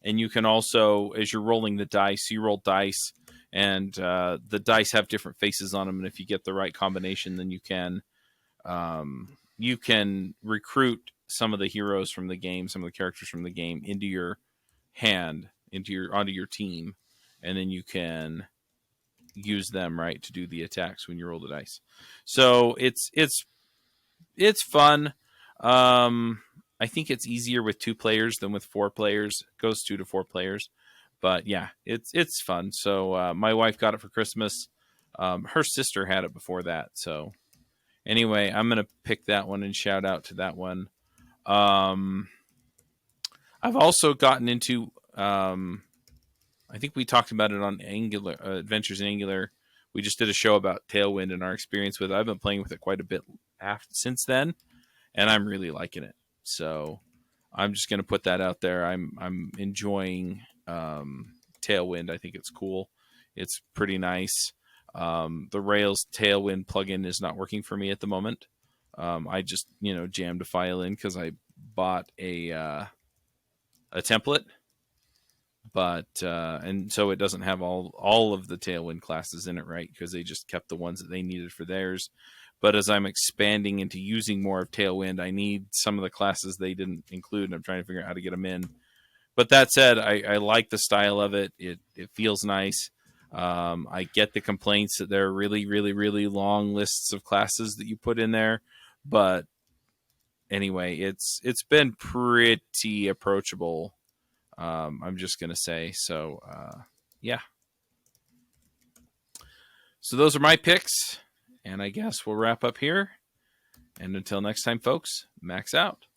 And you can also, as you're rolling the dice, you roll dice, and the dice have different faces on them. And if you get the right combination, then you can recruit some of the heroes from the game, some of the characters from the game into your hand, onto your team, and then you can use them to do the attacks when you roll the dice. So it's fun. I think it's easier with 2 players than with 4 players. It goes 2 to 4 players, but yeah, it's fun. So my wife got it for Christmas. Her sister had it before that. So anyway, I'm gonna pick that one and shout out to that one. I've also gotten into. I think we talked about it on Angular Adventures in Angular. We just did a show about Tailwind and our experience with it. I've been playing with it quite a bit since then, and I'm really liking it. So I'm just going to put that out there. I'm enjoying Tailwind. I think it's cool. It's pretty nice. The Rails Tailwind plugin is not working for me at the moment. I just jammed a file in because I bought a a template, but and so it doesn't have all of the Tailwind classes in it, right? Because they just kept the ones that they needed for theirs. But as I'm expanding into using more of Tailwind, I need some of the classes they didn't include, and I'm trying to figure out how to get them in. But that said, I like the style of it. It feels nice. I get the complaints that there are really, really, really long lists of classes that you put in there, but anyway, it's been pretty approachable. I'm just gonna say so. Yeah. So those are my picks, and I guess we'll wrap up here. And until next time, folks, Max out.